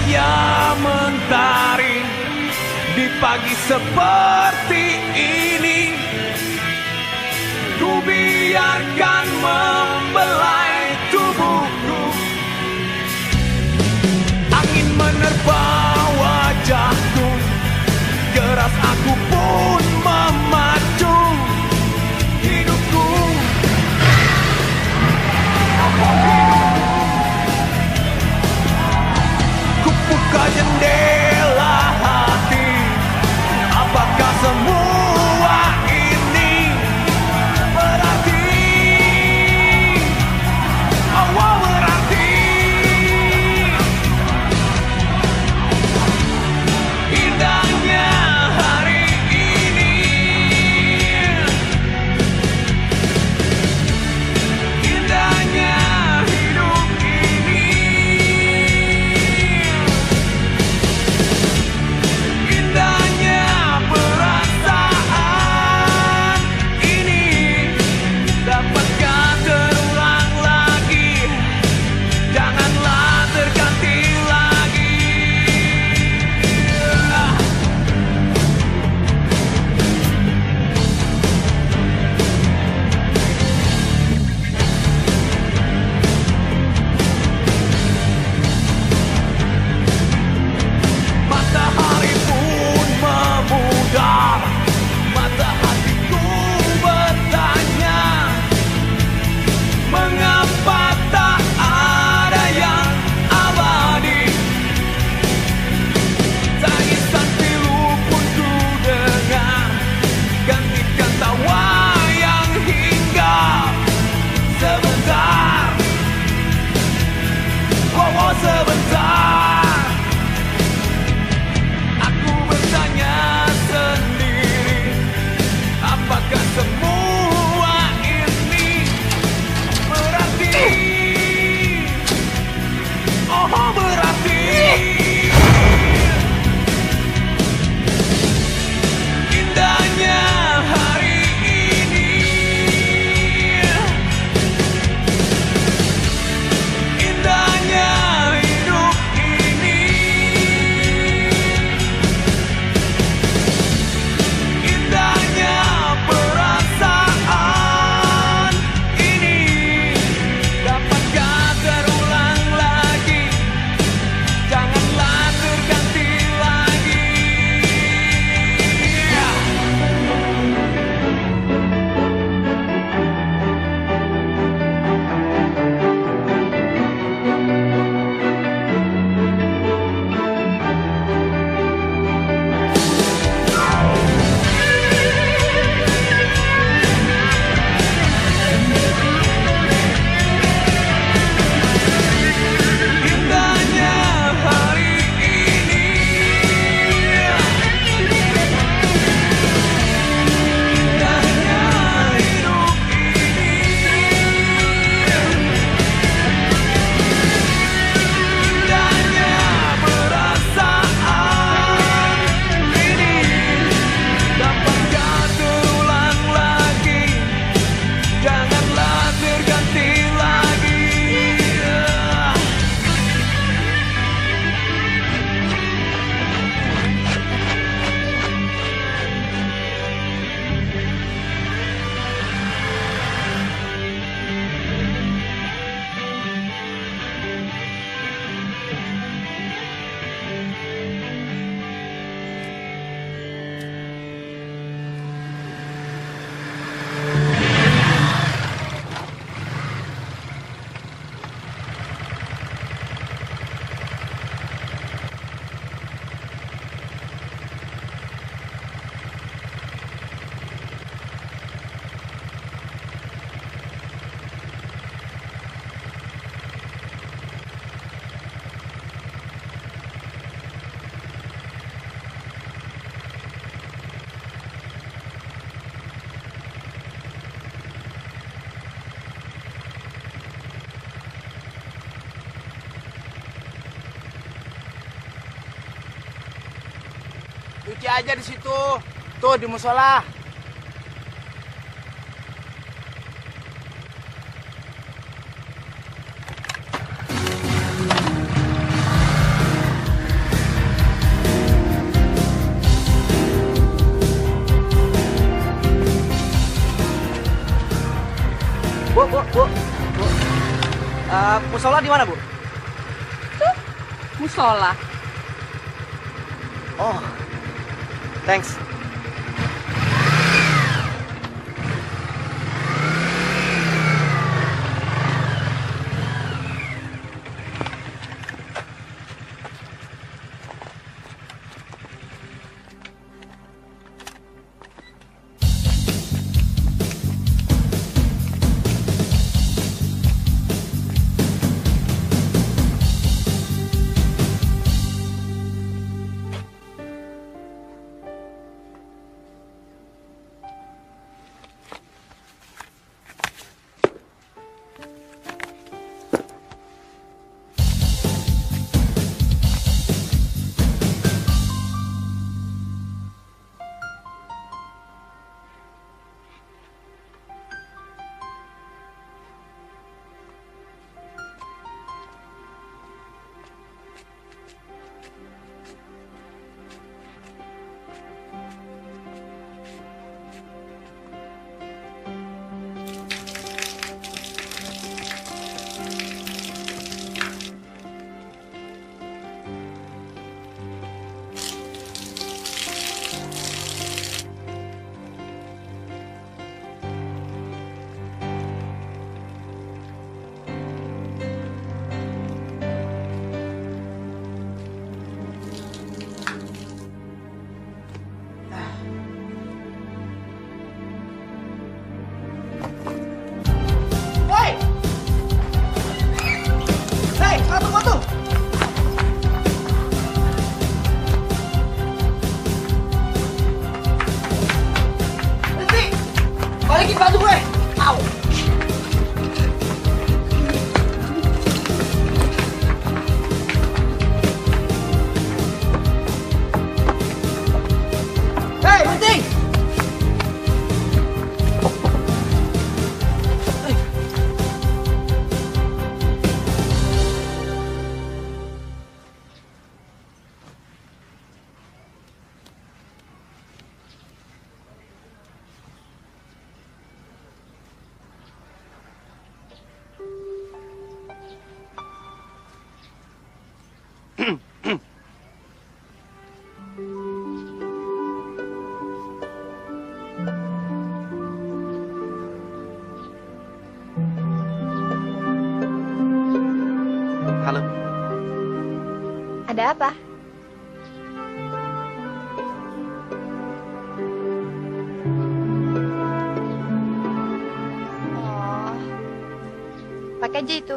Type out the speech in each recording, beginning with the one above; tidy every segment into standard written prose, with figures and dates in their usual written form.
cahaya mentari di pagi seperti ini. Ku biarkan membelai tubuhku, angin menerpa wajahku, keras aku pun memacu hidupku. Ku buka jendela hati, apakah semua ini berarti? Oh, berarti indahnya hari ini, indahnya hidup ini, indahnya perasaan ini. Dapatkah terulang lagi? Janganlah terganti lagi. Matahari pun memudar, mata hatiku bertanya, mengapa tak ada yang abadi? Tangisan pilu pun ku dengar, gantikan tawa yang hinggap sebentar. Oh, sebentar. Aku bertanya sendiri, apakah semua ini berarti? Oh, berarti indahnya hari ini, indahnya hidup ini, indahnya perasaan ini. Dapatkah terulang lagi? Janganlah terganti lagi. Indahnya hari ini, indahnya hidup ini, indahnya perasaan ini. Dapatkah terulang lagi? Janganlah terganti lagi. Cuci aja di situ. Tuh di musola. Musola di mana, Bu? Tuh, musola. Oh, thanks. Balikin baju gue. Au. Hei, berhenti. Halo. Ada apa? Oh, pakai aja itu.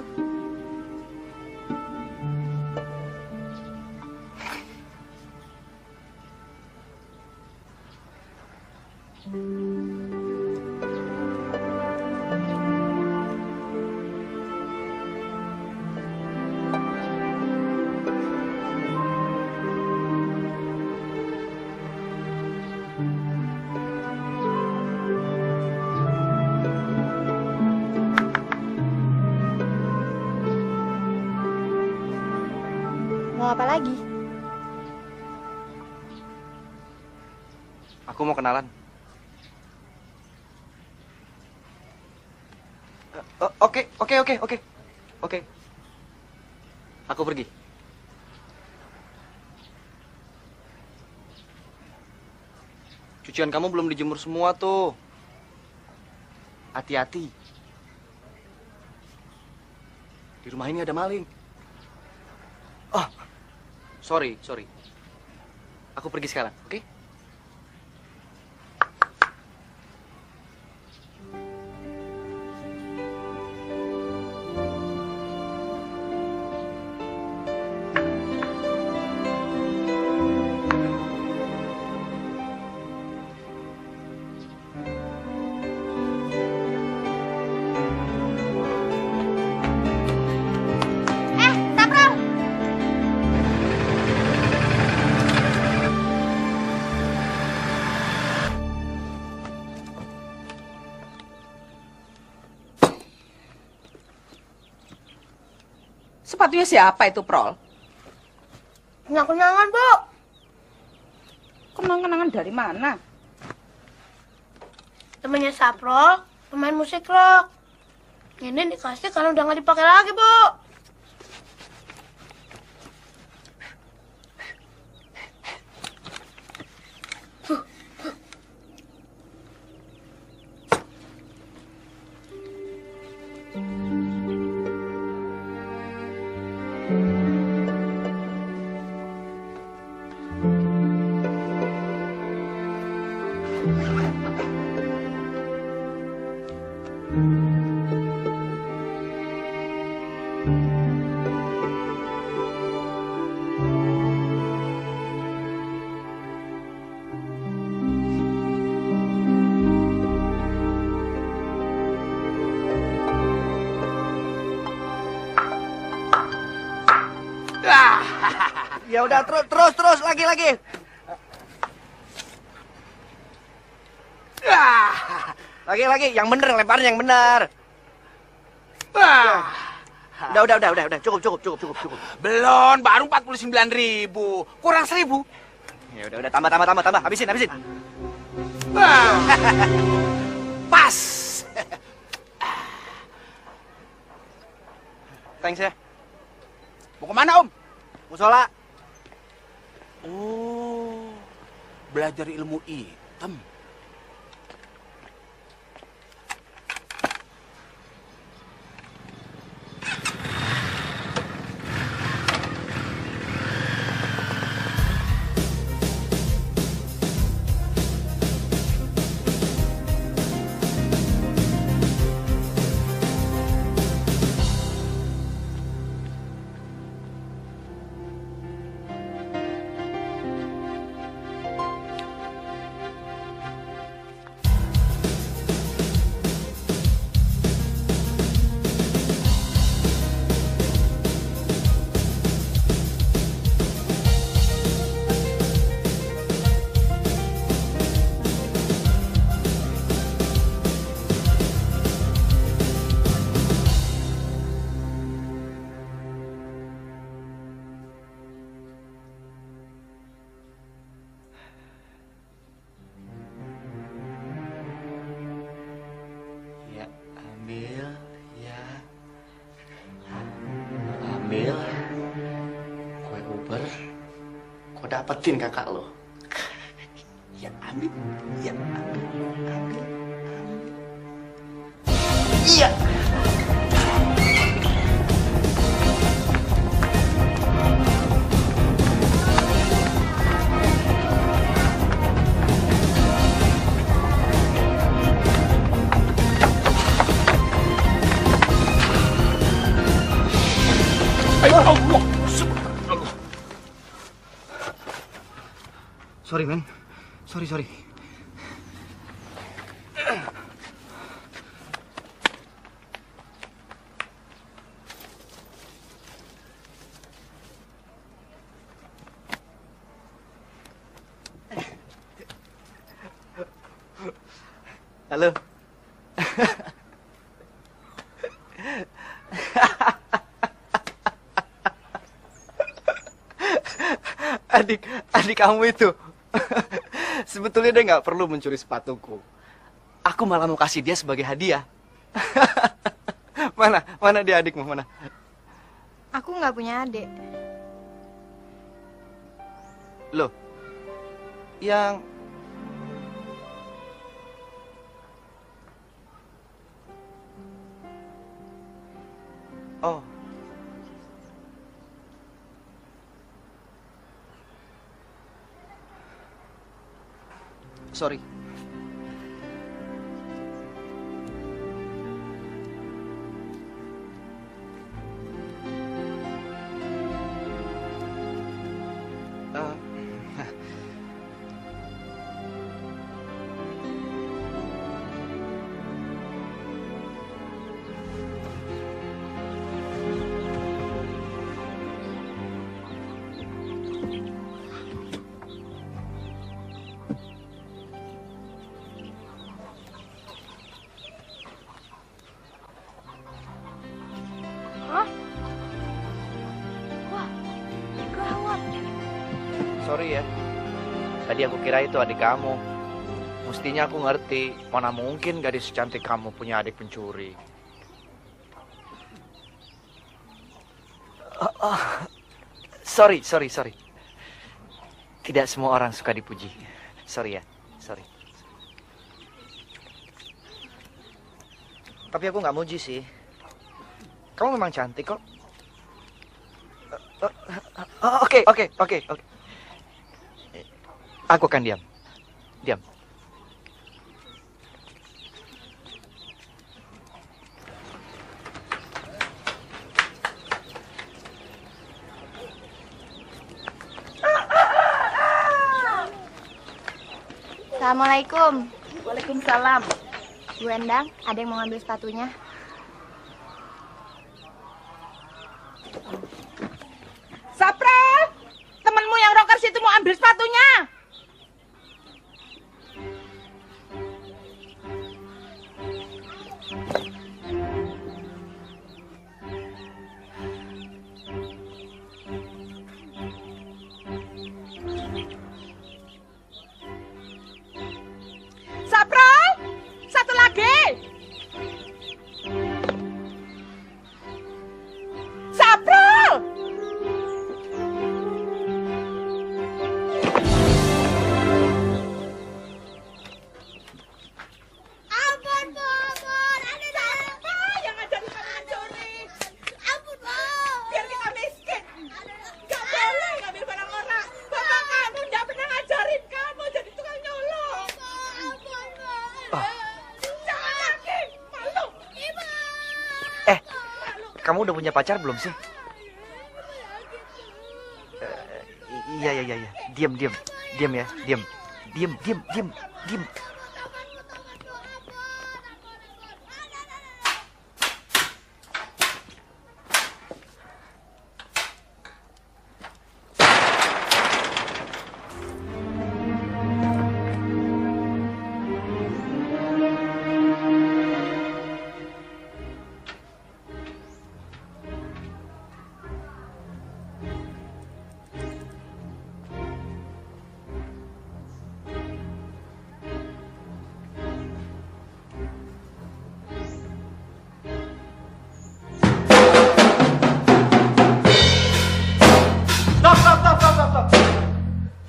Mau apa lagi? Aku mau kenalan. Oke. Aku pergi. Cucian kamu belum dijemur semua tuh. Hati-hati. Di rumah ini ada maling. Oh, sorry. Aku pergi sekarang, oke? Saprol! Sepatunya siapa itu, Prol? Kenang-kenangan, Bu. Kenang-kenangan dari mana? Temannya Saprol, pemain musik rock. Ini dikasih karena udah nggak dipakai lagi, Bu. Ya udah terus lagi. Lagi yang bener lemparin yang bener. Udah cukup. Belum, baru 49.000. Kurang 1.000. Ya udah tambah habisin. Pas. Thanks ya. Mau kemana, Om? Musola. Oh, belajar ilmu hitam. Ambil kue Uber, kau dapetin kakak lo. Ya ambil. Iya. Allah. Sorry men. Sorry. Halo. Adik kamu itu. Sebetulnya dia nggak perlu mencuri sepatuku. Aku malah mau kasih dia sebagai hadiah. Mana dia adikmu, mana? Aku nggak punya adik. Loh, yang... Oh. Sorry. Sorry ya. Tadi aku kira itu adik kamu. Mestinya aku ngerti. Mana mungkin gadis secantik kamu punya adik pencuri. Sorry. Tidak semua orang suka dipuji. Sorry ya, sorry. Tapi aku nggak muji sih. Kamu memang cantik kok. Oke. Aku akan diam. Assalamualaikum. Waalaikumsalam. Bu Endang, ada yang mau ngambil sepatunya? Sapral, temenmu yang rocker situ mau ambil sepatunya. Sapral, satu lagi. Sapral. Ampun, Bu, ampun. Ada Yang ngajarin kamu mencuri. Ampun, Bu. Biar kita miskin. Gak boleh ngambil barang orang. Bapak kamu gak pernah ngajarin kamu jadi tukang nyolong. Ampun, Bu. Jangan lagi, malu. Ibu. Kamu udah punya pacar belum sih? Iya. Diam ya. Diam. Stop.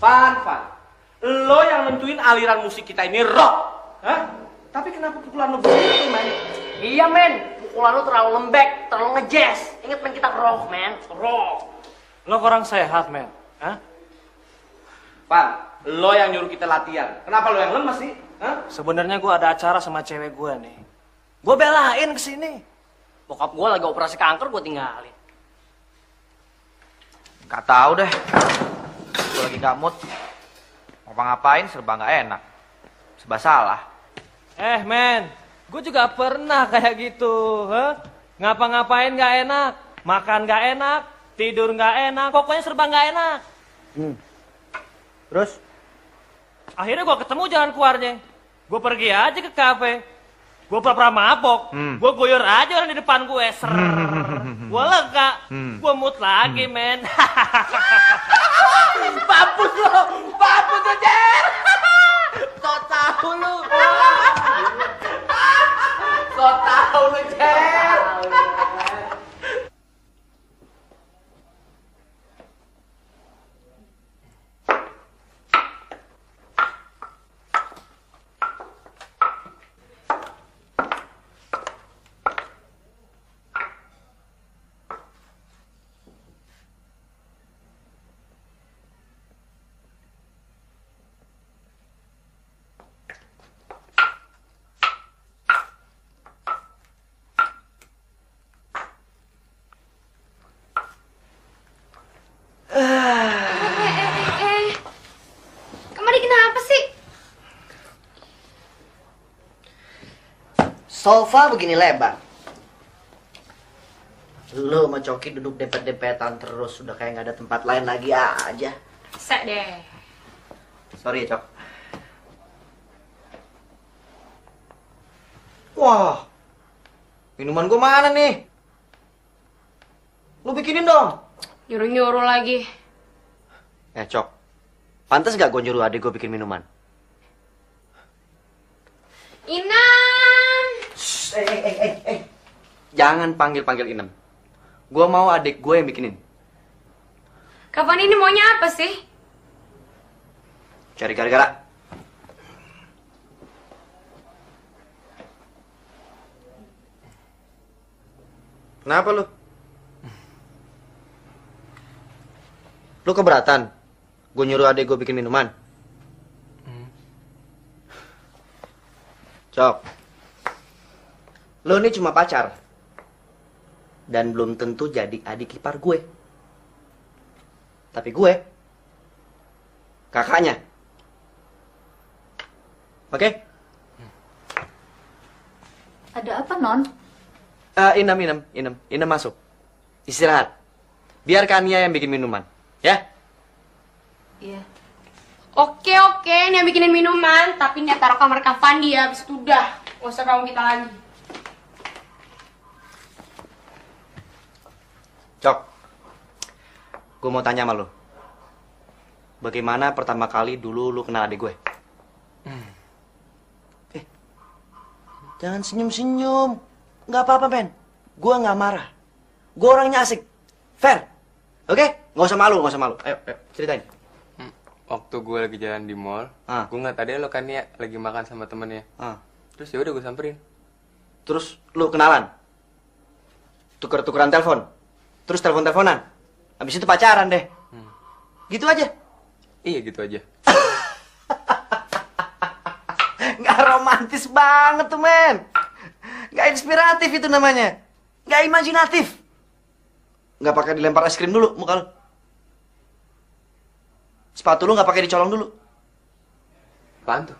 Van. Lo yang nentuin aliran musik kita ini rock. Hah? Tapi kenapa pukulan lo begitu, men? Iya men, pukulan lu terlalu lembek, terlalu ngejazz. Ingat men, kita rock men, rock. Lo kurang sehat, men. Hah? Van, lo yang nyuruh kita latihan. Kenapa lo yang lemes sih? Hah? Sebenarnya gue ada acara sama cewek gue nih. Gue belain kesini. Bokap gua lagi operasi kanker, gua tinggalin. Gak tahu deh. Gue lagi gak mood. Mau ngapain serba gak enak. Serba salah. Men, gue juga pernah kayak gitu. Ngapa-ngapain gak enak, makan gak enak, tidur gak enak, pokoknya serba gak enak. Terus? Akhirnya gue ketemu jalan keluarnya. Gue pergi aja ke kafe. Gue pura-pura mabok. Gue guyur aja orang di depan gue. Gue lega. Gue mood lagi, men. Mampus lo, Jer. So tau lu. So tau lu, Jer. Kemari kenapa sih? Sofa begini lebar. Lu sama Coki duduk dempet-dempetan terus. Udah kayak nggak ada tempat lain lagi aja. Sek deh. Sorry ya, Cok. Wah, minuman gua mana nih? Lu bikinin dong. Nyuruh-nyuruh lagi. Cok. Pantas gak gue nyuruh adik gue bikin minuman? Inan. Jangan panggil-panggil Inem. Gua mau adik gue yang bikinin. Kapan ini maunya apa sih? Cari gara-gara. Kenapa lu? Lu keberatan? Gue nyuruh adik gue bikin minuman. Cok. Lu ini cuma pacar. Dan belum tentu jadi adik ipar gue. Tapi gue kakaknya. Oke? Ada apa, Non? Inem masuk. Istirahat. Biarkan Nia yang bikin minuman. Ya? Iya. Oke, ini yang bikinin minuman, tapi nih taruh kamar Kak Fandi ya, abis itu udah. Gak usah ganggu kita lagi. Cok. Gue mau tanya sama lu. Bagaimana pertama kali dulu lu kenal adik gue? Jangan senyum-senyum. Nggak apa-apa, men. Gue nggak marah. Gue orangnya asik. Fair. Oke? Nggak usah malu, nggak usah malu. Ayo, ceritain. Waktu gue lagi jalan di mall, gue ngeliat tadi lo kan ya lagi makan sama temennya. Terus ya udah gue samperin. Terus lu kenalan? Tuker-tukeran telepon? Terus telepon-teleponan? Habis itu pacaran deh. Gitu aja? Iya gitu aja. Nggak romantis banget tuh, men. Nggak inspiratif itu namanya. Nggak imajinatif. Nggak pakai dilempar es krim dulu muka lu. Sepatu lu nggak pakai dicolong dulu. Apaan tuh?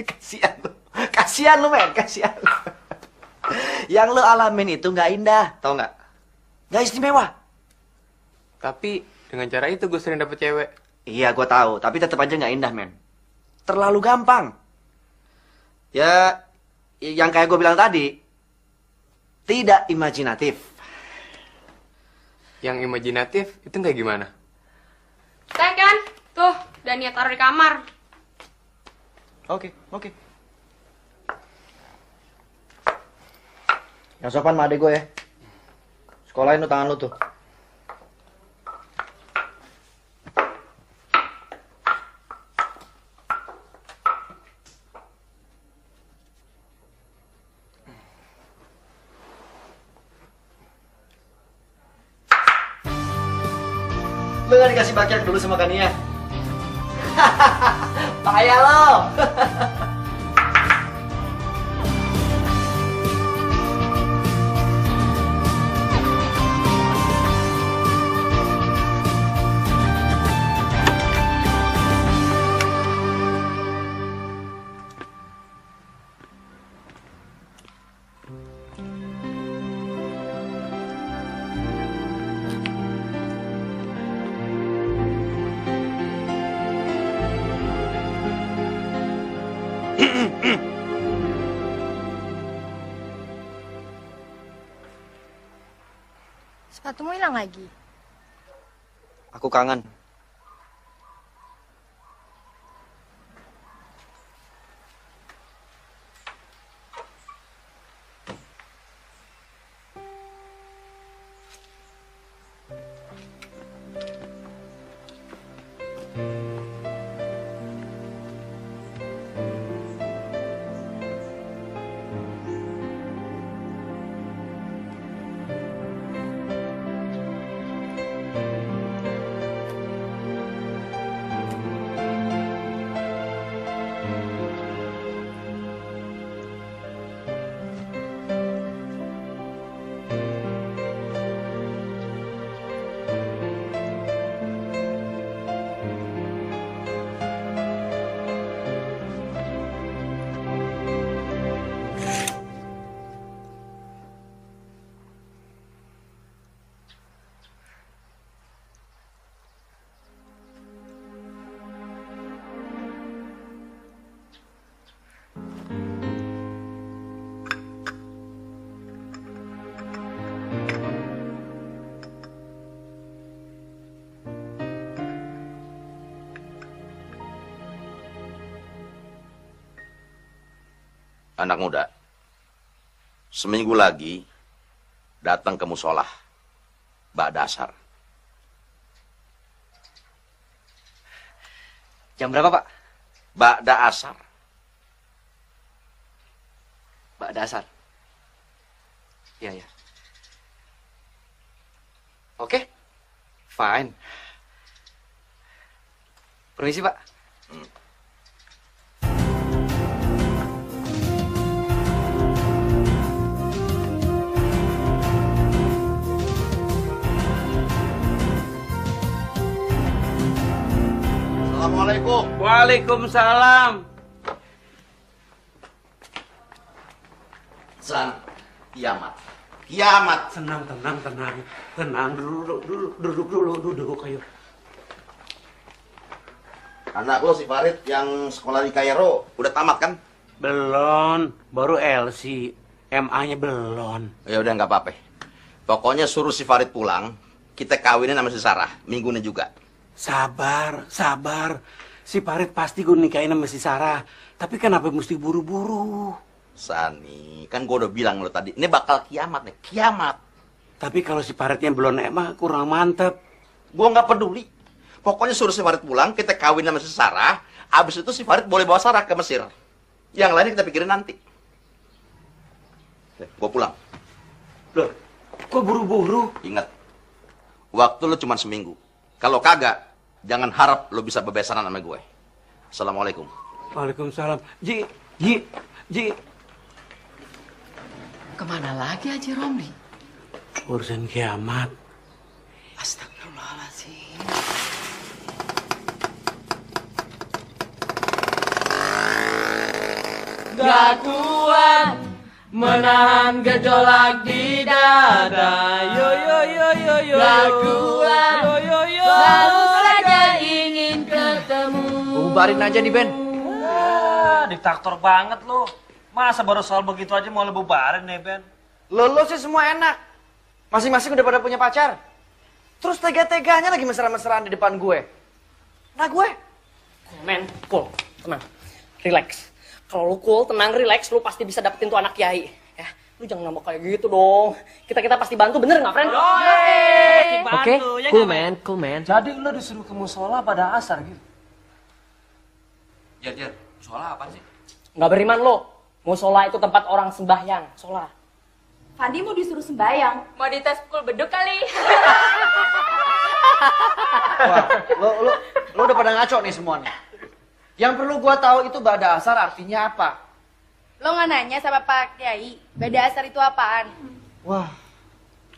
Kasian lu. Kasian lu, men. Kasian lu. Yang lu alamin itu nggak indah. Tau nggak? Nggak istimewa. Tapi dengan cara itu gue sering dapet cewek. Iya, gue tahu. Tapi tetap aja nggak indah, men. Terlalu gampang. Ya, yang kayak gue bilang tadi, tidak imajinatif. Yang imajinatif itu kayak gimana? Kayak kan? Tuh, dan Nia taruh di kamar. Oke. Yang sopan sama adek gue ya. Sekolahin lu tangan lu tuh. Lu gak dikasih bakiak dulu sama Kania? Payah lo. Sepatumu hilang lagi. Aku kangen. Anak muda, seminggu lagi datang ke musola ba'da asar. Jam berapa, Pak? Ba'da asar. Ba'da asar. Iya, iya. Oke. Fine. Permisi, Pak. Assalamualaikum. Waalaikumsalam. San, kiamat. Kiamat. Tenang. Tenang, duduk ayo. Anak lo si Farid yang sekolah di Kairo udah tamat kan? Belum, baru LC. MA-nya belum. Ya udah nggak apa-apa. Pokoknya suruh si Farid pulang, kita kawinin sama si Sarah, minggu ini juga. Sabar. Si Farid pasti gue nikahin sama si Sarah. Tapi kenapa mesti buru-buru? Sani, kan gue udah bilang lo tadi, ini bakal kiamat nih, kiamat. Tapi kalau si Faridnya belum emang kurang mantep. Gue nggak peduli. Pokoknya suruh si Farid pulang, kita kawin sama si Sarah. Abis itu si Farid boleh bawa Sarah ke Mesir. Yang lainnya kita pikirin nanti. Gue pulang. Loh, kok buru-buru? Ingat, waktu lo cuma seminggu. Kalau kagak, jangan harap lo bisa bebesanan sama gue. Assalamualaikum. Waalaikumsalam. Ji. Kemana lagi Haji Romli? Urusan kiamat. Astagfirullahaladzim. Gak kuat menahan gejolak di dada. Yo. Gak kuat, selalu saja ingin ketemu. Bubarin aja di band. Diktator banget lo. Masa baru soal begitu aja mau lo bubarin nih, Ben? Lo sih semua enak. Masing-masing udah pada punya pacar. Terus tega-teganya lagi mesra-mesraan di depan gue. Nah gue? Cool, tenang, relax. Kalau lu cool, tenang, relax, lu pasti bisa dapetin tuh anak kiai. Ya, lu jangan ngambek kayak gitu dong. Kita pasti bantu, bener nggak, friend? Oke, cool man. Jadi lo disuruh ke musola pada asar gitu? Jar, musola apa sih? Nggak beriman lo. Musola itu tempat orang sembahyang, sholat. Fandi mau disuruh sembayang. Mau dites pukul beduk kali. Wah, lo udah pada ngaco nih semua nih. Yang perlu gua tahu itu ba'da asar artinya apa? Lo nggak nanya sama Pak Kiai, ba'da asar itu apaan? Wah,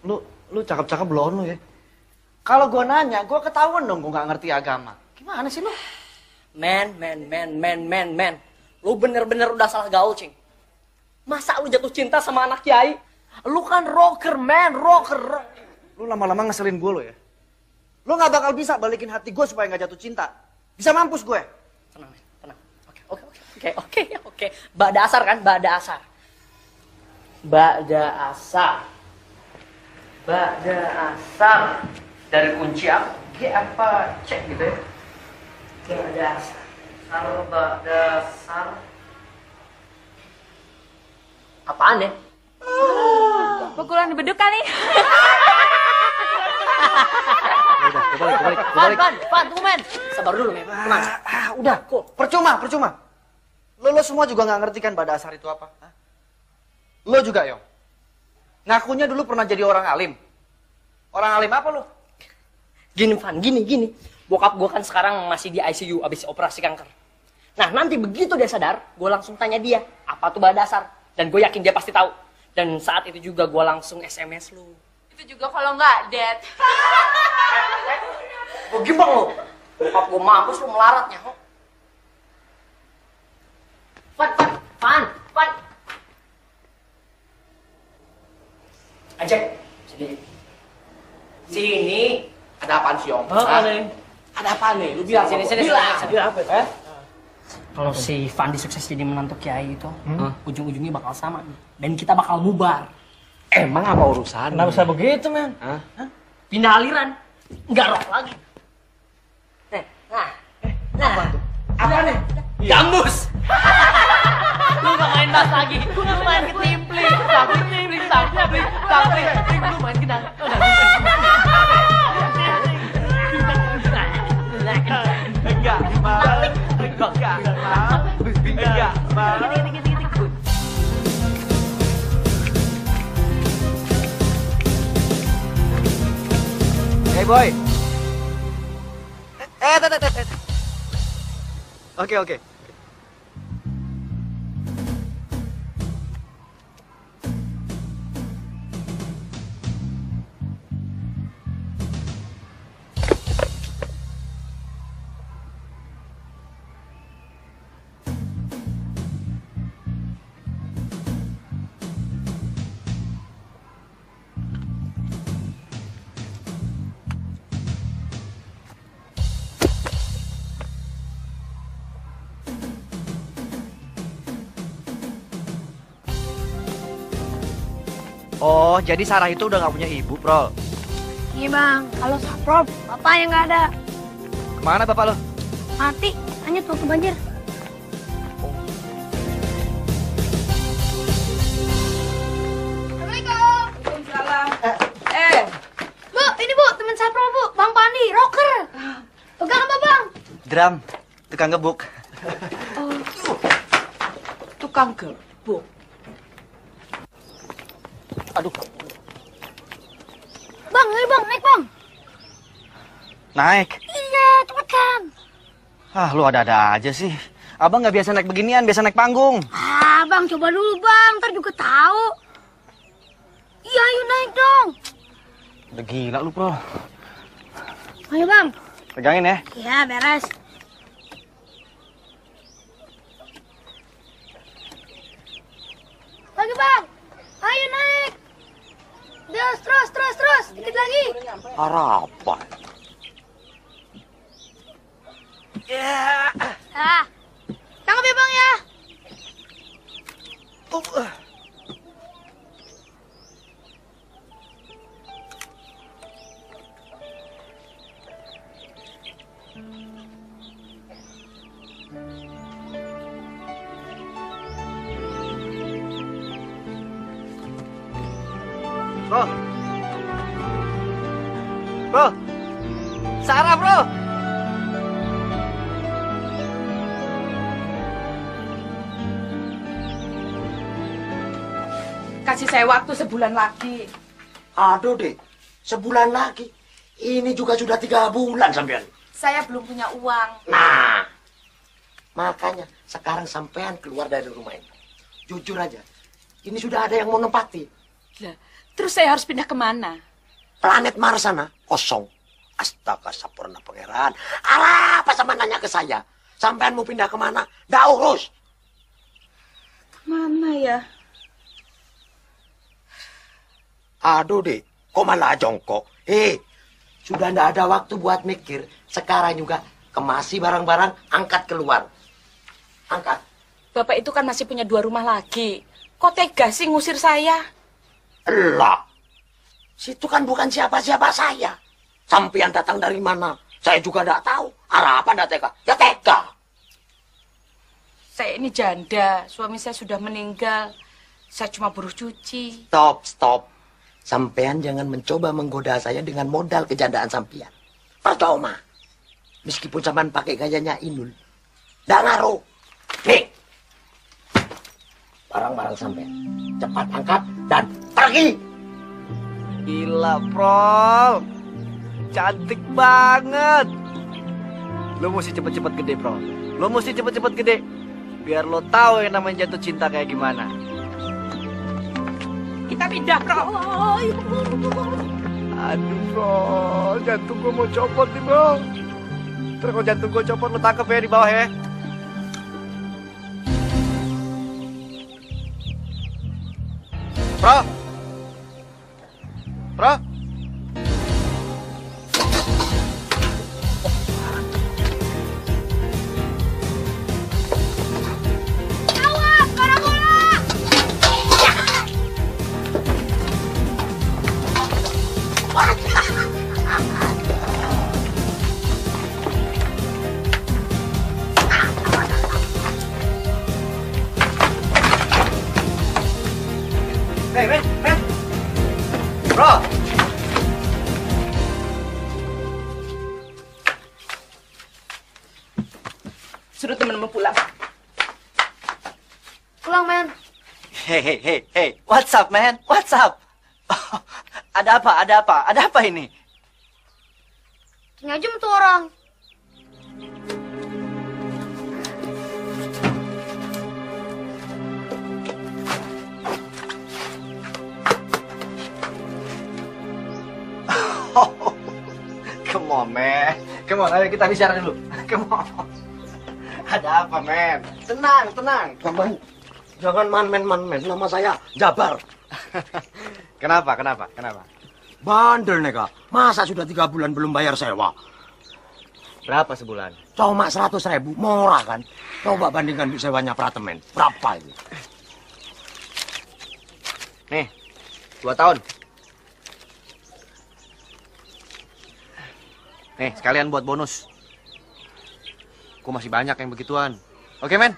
lu cakep-cakep belum lu ya? Kalau gua nanya, gua ketahuan dong gua nggak ngerti agama. Gimana sih lu? Man. Lu bener-bener udah salah gaul, Cing. Masa lu jatuh cinta sama anak kiai? Lu kan rocker, man, rocker. Lu lama-lama ngeselin gue lo ya. Lu nggak bakal bisa balikin hati gue supaya nggak jatuh cinta. Bisa mampus gue. Tenang. Oke. Ba'da asar kan? Ba'da asar. Dari kunci apa? G apa? Cek gitu ya. Ba'da asar. Ba'da asar. Apaan ya? Pukulan di beduk kali. Kebalik. Fan, tunggu men. Sabar dulu men. Tenang. Udah, percuma. Lo semua juga nggak ngerti kan ba'da asar itu apa? Hah? Lo juga, Yong. Ngakunya dulu pernah jadi orang alim. Orang alim apa lo? Gini, Fan, gini. Bokap gue kan sekarang masih di ICU abis operasi kanker. Nah, nanti begitu dia sadar, gue langsung tanya dia, apa tuh ba'da asar? Dan gue yakin dia pasti tahu. Dan saat itu juga gue langsung SMS lu. Itu juga kalau nggak dead. Gue gimbal lo. Bokap gue mampus lu melaratnya. Fan. Ajak. Sini. Ada apaan sih, Om? Ada apa nih? Lu bilang sini. Bilang apa? Kalau si Fandi sukses jadi menantu kiai itu, ujung-ujungnya bakal sama nih. Dan kita bakal bubar. Emang apa urusan? Kenapa bisa begitu, men? Pindah aliran. Nggak rock lagi. Nah. Apa tuh? Apa nih? Gambus. Lu gak main tas lagi. Lu main ketimpling. Sampling. Lu main gedang. Enggak mau. Hey boy. Oke. Oh, jadi Sarah itu udah gak punya ibu, Prol? Iya bang, kalau Saprol, bapaknya nggak ada. Kemana bapak lo? Mati, hanya waktu banjir. Assalamualaikum. Waalaikumsalam. Bu, ini bu, teman Saprol bu, Bang Pandi, rocker. Pegang apa bang? Drum, tukang gebuk. Tukang gebuk. Aduh. Bang, ayo bang, naik bang. Naik. Iya, cepetan. Lu ada-ada aja sih. Abang nggak biasa naik beginian, biasa naik panggung. Bang, coba dulu bang, ntar juga tahu. Iya, ayo naik dong. Udah gila lu, Bro. Ayo bang. Pegangin ya. Iya, beres. Lagi bang, ayo naik. Terus, dikit lagi. Harapan. Tangkap ya bang ya. Bro. Sarah, bro. Kasih saya waktu sebulan lagi. Aduh, Dek. Sebulan lagi. Ini juga sudah 3 bulan sampean. Saya belum punya uang. Nah, makanya sekarang sampean keluar dari rumah ini. Jujur aja, ini sudah ada yang mau nempati. Lah, terus saya harus pindah kemana? Planet Mars sana kosong. Astaga, sampurna pangeran. Alah, apa sama nanya ke saya? Sampean mau pindah kemana? Nggak urus. Kemana ya? Aduh, Dek. Kok malah jongkok? Sudah nggak ada waktu buat mikir. Sekarang juga kemasi barang-barang, angkat keluar. Angkat. Bapak itu kan masih punya 2 rumah lagi. Kok tega sih ngusir saya? Lah, situ kan bukan siapa-siapa saya. Sampean datang dari mana? Saya juga nggak tahu. Arah apa nggak tega? Ya tega. Saya ini janda, suami saya sudah meninggal. Saya cuma buruh cuci. Stop. Sampean jangan mencoba menggoda saya dengan modal kejandaan sampean. Percuma. Meskipun sampean pakai gayanya Inul. Nggak ngaruh. Nih. Barang-barang sampean. Cepat angkat dan pergi. Gila, Prol. Cantik banget. Lo mesti cepet-cepet gede, Prol. Lo mesti cepet-cepet gede. Biar lo tahu yang namanya jatuh cinta kayak gimana. Kita pindah, Bro. Aduh, Bro. Jantung gue mau copot nih, Bro. Terus kalau jantung gue copot, lo tangkap ya di bawah ya. Bro. Awas, para bola. Suruh temen-temen pulang. Pulang, men. Hey, what's up, man? What's up? Ada apa ini? Tanya aja sama tuh orang. Come on, man. Come on, ayo kita bicara dulu. Come on. Ada apa, man? Tenang. Jangan man, nama saya Jabar. Kenapa? Bandel nega, masa sudah 3 bulan belum bayar sewa? Berapa sebulan? Cuma 100.000, murah kan? Coba bandingkan di sewanya apartemen, berapa itu? Nih, 2 tahun. Nih, sekalian buat bonus. Aku masih banyak yang begituan. Oke, men?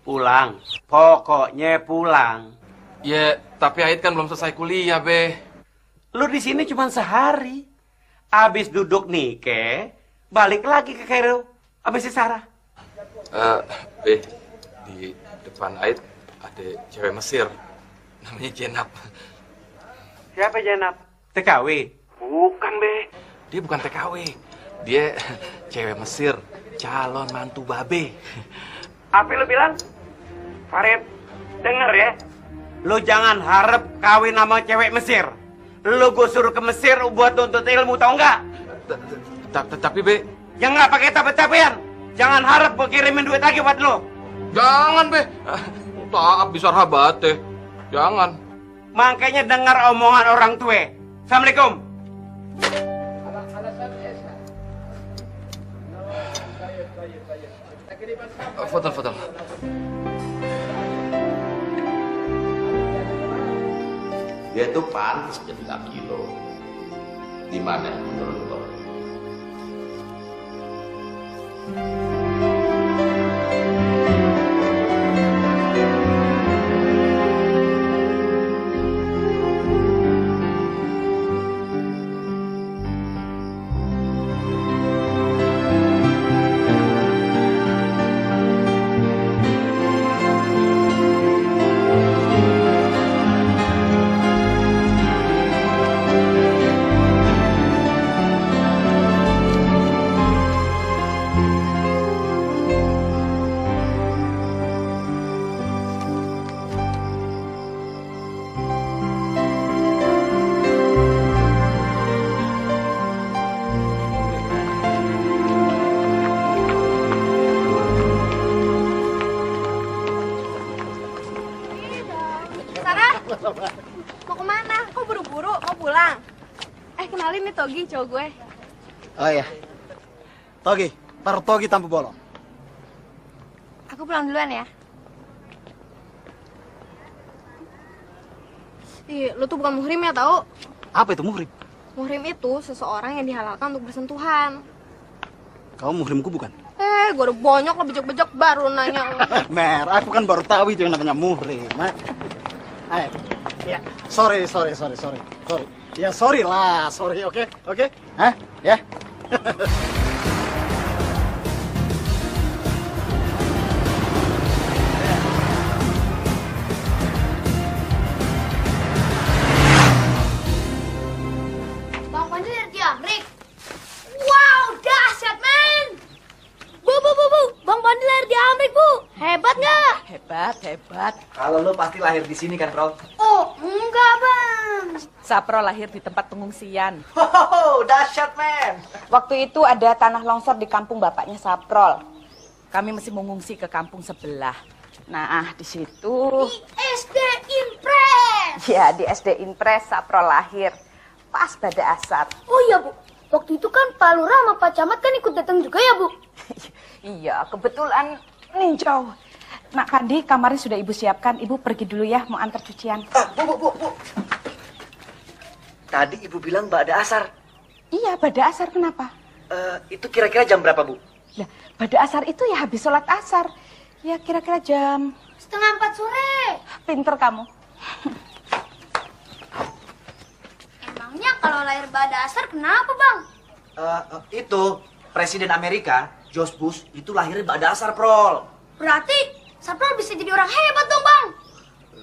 Pulang. Pokoknya pulang. Ya, tapi Ait kan belum selesai kuliah, Be. Lu di sini cuma sehari. Abis duduk nikah, balik lagi ke Kairo. Abis si Sarah. Be, di depan Ait ada cewek Mesir. Namanya Jenab. Siapa Jenab? TKW? Bukan, Be. Dia bukan TKW. Dia cewek Mesir, calon mantu Babe. Apa lu bilang? Farid, denger ya. Lu jangan harap kawin sama cewek Mesir. Lu gue suruh ke Mesir buat tuntut ilmu, tau nggak? Tapi, Be. Yang nggak pakai tapi-tapian. Jangan harap gue kirimin duit lagi buat lu. Jangan, Be. Tak bisa rabat deh. Jangan. Makanya dengar omongan orang tua. Assalamualaikum. Foto. Dia tuh pantas jadi laki lo. Di mana menurut lo? Mau kemana? Kok buru-buru? Mau pulang? Kenalin nih Togi, cowok gue. Oh iya. Togi, taruh Togi tanpa bolong. Aku pulang duluan ya. Ih, lu tuh bukan muhrim ya, tau? Apa itu muhrim? Muhrim itu seseorang yang dihalalkan untuk bersentuhan. Kamu muhrimku bukan? Gue udah bonyok lo bejek-bejek baru nanya. Mer, aku kan baru tahu itu yang namanya muhrim. Ya, sorry. Ya sorry lah, oke? Hah? Ya? Bang Panji dari Amrik. Wow, dahsyat men. Bu. Bang Panji lahir di Amrik, Bu. Hebat nggak? Hebat. Kalau lo pasti lahir di sini kan, Bro? Oh, enggak, Bang. Sapro lahir di tempat pengungsian. Dahsyat, men. Waktu itu ada tanah longsor di kampung bapaknya Saprol. Kami mesti mengungsi ke kampung sebelah. Nah, di situ. Di SD Impres. Ya, di SD Impres Saprol lahir. Pas pada asar. Oh iya, Bu. Waktu itu kan Pak Lurah sama Pak Camat kan ikut datang juga ya, Bu? Iya, kebetulan ninjau. Nak Kandi, kamarnya sudah Ibu siapkan. Ibu pergi dulu ya, mau antar cucian. Bu. Tadi Ibu bilang pada asar. Iya, pada asar. Kenapa? Itu kira-kira jam berapa, Bu? Lah, pada asar itu ya habis sholat asar. Ya, kira-kira jam 3:30 sore. Pinter kamu. Emangnya kalau lahir pada asar kenapa, Bang? Itu Presiden Amerika, George Bush, itu lahirnya Mbak Dasar, Prol. Berarti Saprol bisa jadi orang hebat dong, Bang.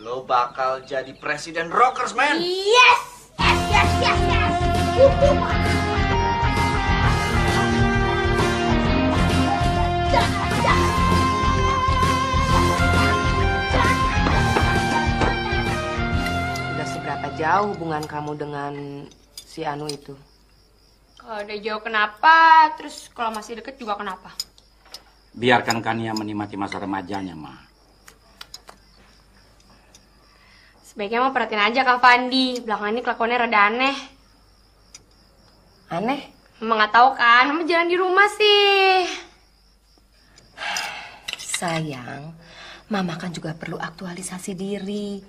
Lo bakal jadi presiden rockers, man. Yes! Yes, yes, yes, yes! Udah seberapa jauh hubungan kamu dengan si Anu itu? Kalau udah jauh kenapa, terus kalau masih deket juga kenapa? Biarkan Kania menikmati masa remajanya, Ma. Sebaiknya mau perhatiin aja Kak Fandi. Belakangan ini kelakuannya rada aneh. Aneh? Mama nggak tahu kan, Mama jalan di rumah sih. Sayang, Mama kan juga perlu aktualisasi diri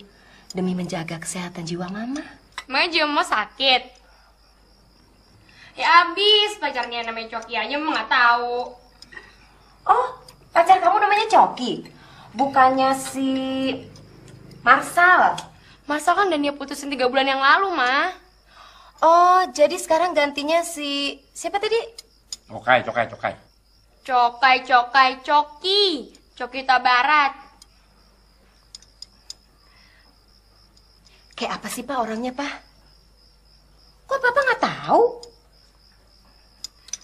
demi menjaga kesehatan jiwa Mama. Emangnya jiwa Mama sakit? Ya abis, pacarnya namanya Coki aja Mama nggak tahu. Oh, pacar kamu namanya Coki? Bukannya si Marsal? Marsal kan dan dia putusin 3 bulan yang lalu, Ma. Oh, jadi sekarang gantinya si... Siapa tadi? Cokai. Coki Barat. Kayak apa sih, Pak, orangnya, Pak? Kok Papa nggak tahu?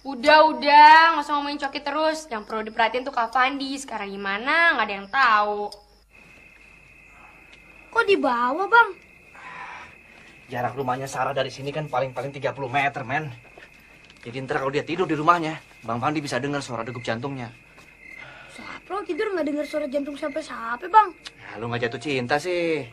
Udah, nggak usah ngomongin Coki terus. Yang perlu diperhatiin tuh Kak Fandi. Sekarang gimana, nggak ada yang tahu. Kok di bawah, Bang? Jarak rumahnya Sarah dari sini kan paling-paling 30 meter, men. Jadi ntar kalau dia tidur di rumahnya, Bang Fandi bisa dengar suara degup jantungnya. Saprol tidur nggak dengar suara jantung sampai, Bang. Nah, lu nggak jatuh cinta sih.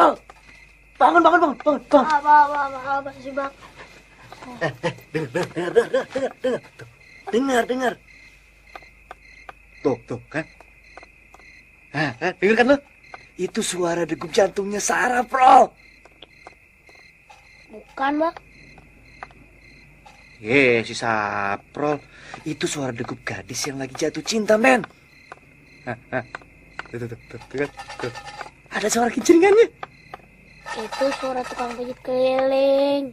Bang. Bangun. Apa sih, Bang? Dengar. Tuh, kan? Dengar kan lo? Itu suara degup jantungnya Sarah, Pro. Bukan, Bang. Si Saprol. Itu suara degup gadis yang lagi jatuh cinta, men. Tuh. Ada suara kincringannya. Itu suara tukang pijit keliling.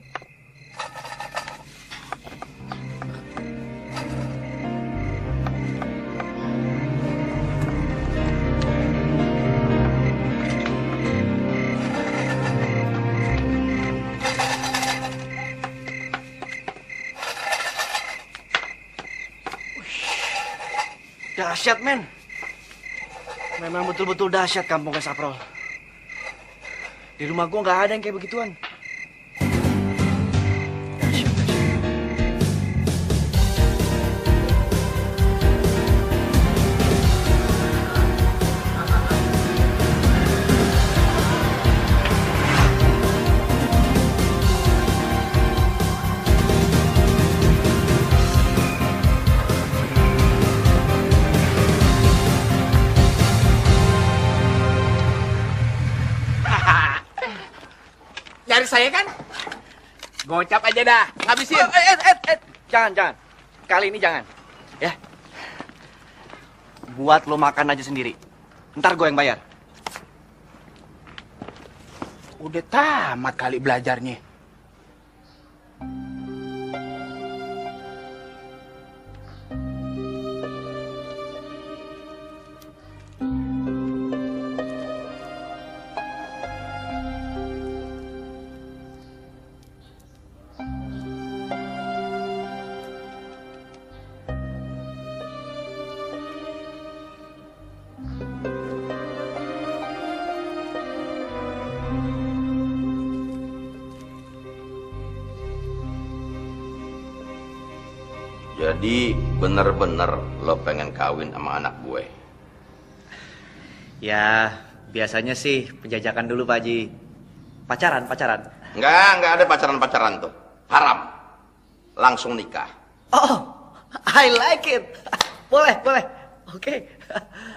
Dahsyat, men. Memang betul-betul dahsyat kampungnya Saprol. Di rumah gua nggak ada yang kayak begituan. Nyari saya kan? Gocap aja dah, ngabisin. Jangan. Kali ini jangan. Ya. Buat lo makan aja sendiri. Ntar gue yang bayar. Udah tamat kali belajarnya. Jadi bener-bener lo pengen kawin sama anak gue? Ya, biasanya sih penjajakan dulu, Pak Haji. Pacaran. Enggak ada pacaran-pacaran tuh. Haram. langsung nikah. Oh, I like it. Boleh, boleh. Oke.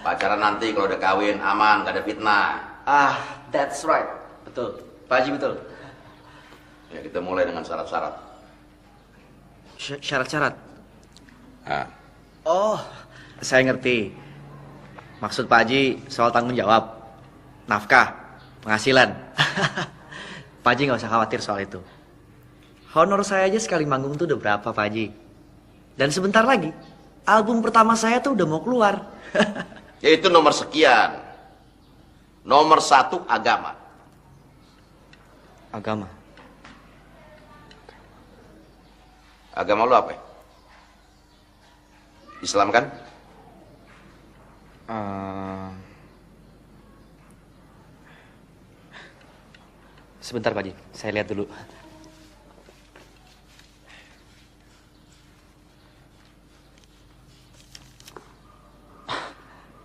Pacaran nanti kalau udah kawin aman, gak ada fitnah. Ah, that's right. Betul. Pak Haji betul. Ya kita mulai dengan syarat-syarat. Syarat-syarat? Ah. Oh, saya ngerti. Maksud Pak Haji soal tanggung jawab, nafkah, penghasilan. Pak Haji nggak usah khawatir soal itu. Honor saya aja sekali manggung tuh udah berapa, Pak Haji? Dan sebentar lagi, album pertama saya tuh udah mau keluar. Yaitu nomor sekian. Nomor 1 agama. Agama? Agama lu apa? Islam kan? Sebentar Pak Haji, saya lihat dulu.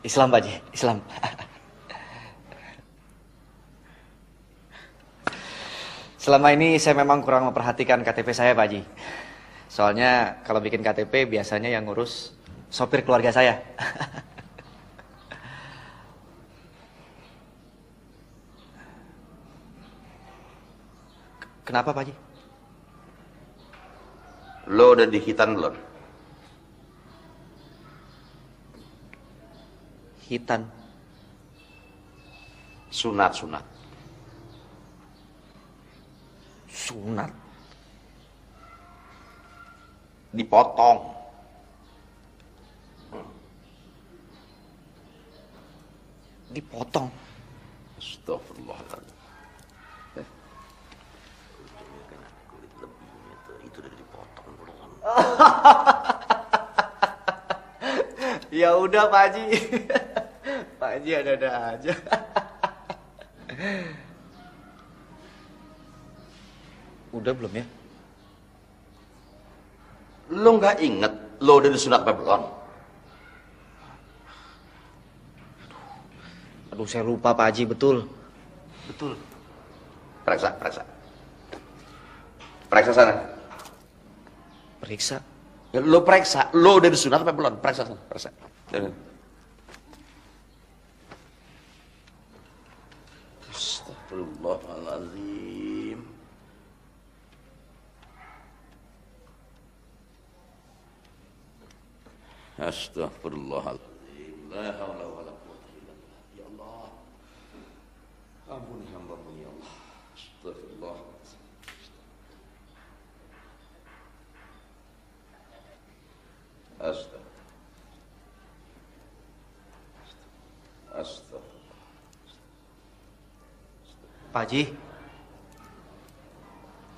Islam Pak Haji, Islam. Selama ini saya memang kurang memperhatikan KTP saya Pak Haji. Soalnya kalau bikin KTP biasanya yang ngurus sopir keluarga saya. Kenapa Pak Haji? Lo udah di hitan belum? Hitan? Sunat. Sunat? Dipotong. Dipotong? Astagfirullahaladzim. Ya udah Pak Haji. Pak Haji ada-ada aja. Udah belum ya? Lo nggak inget lo udah disunat apa belum? Aduh saya lupa Pak Haji, betul. Betul. Periksa. Periksa sana. Periksa? Ya, lo periksa, lo udah disunat apa belum? Periksa sana, periksa. Astagfirullahaladzim. Astagfirullahaladzim. La haula wala quwwata illa billah. Ya Allah. Ampuni hamba-Mu ya Allah. Astagfirullah. Astagfirullah. Pak Haji.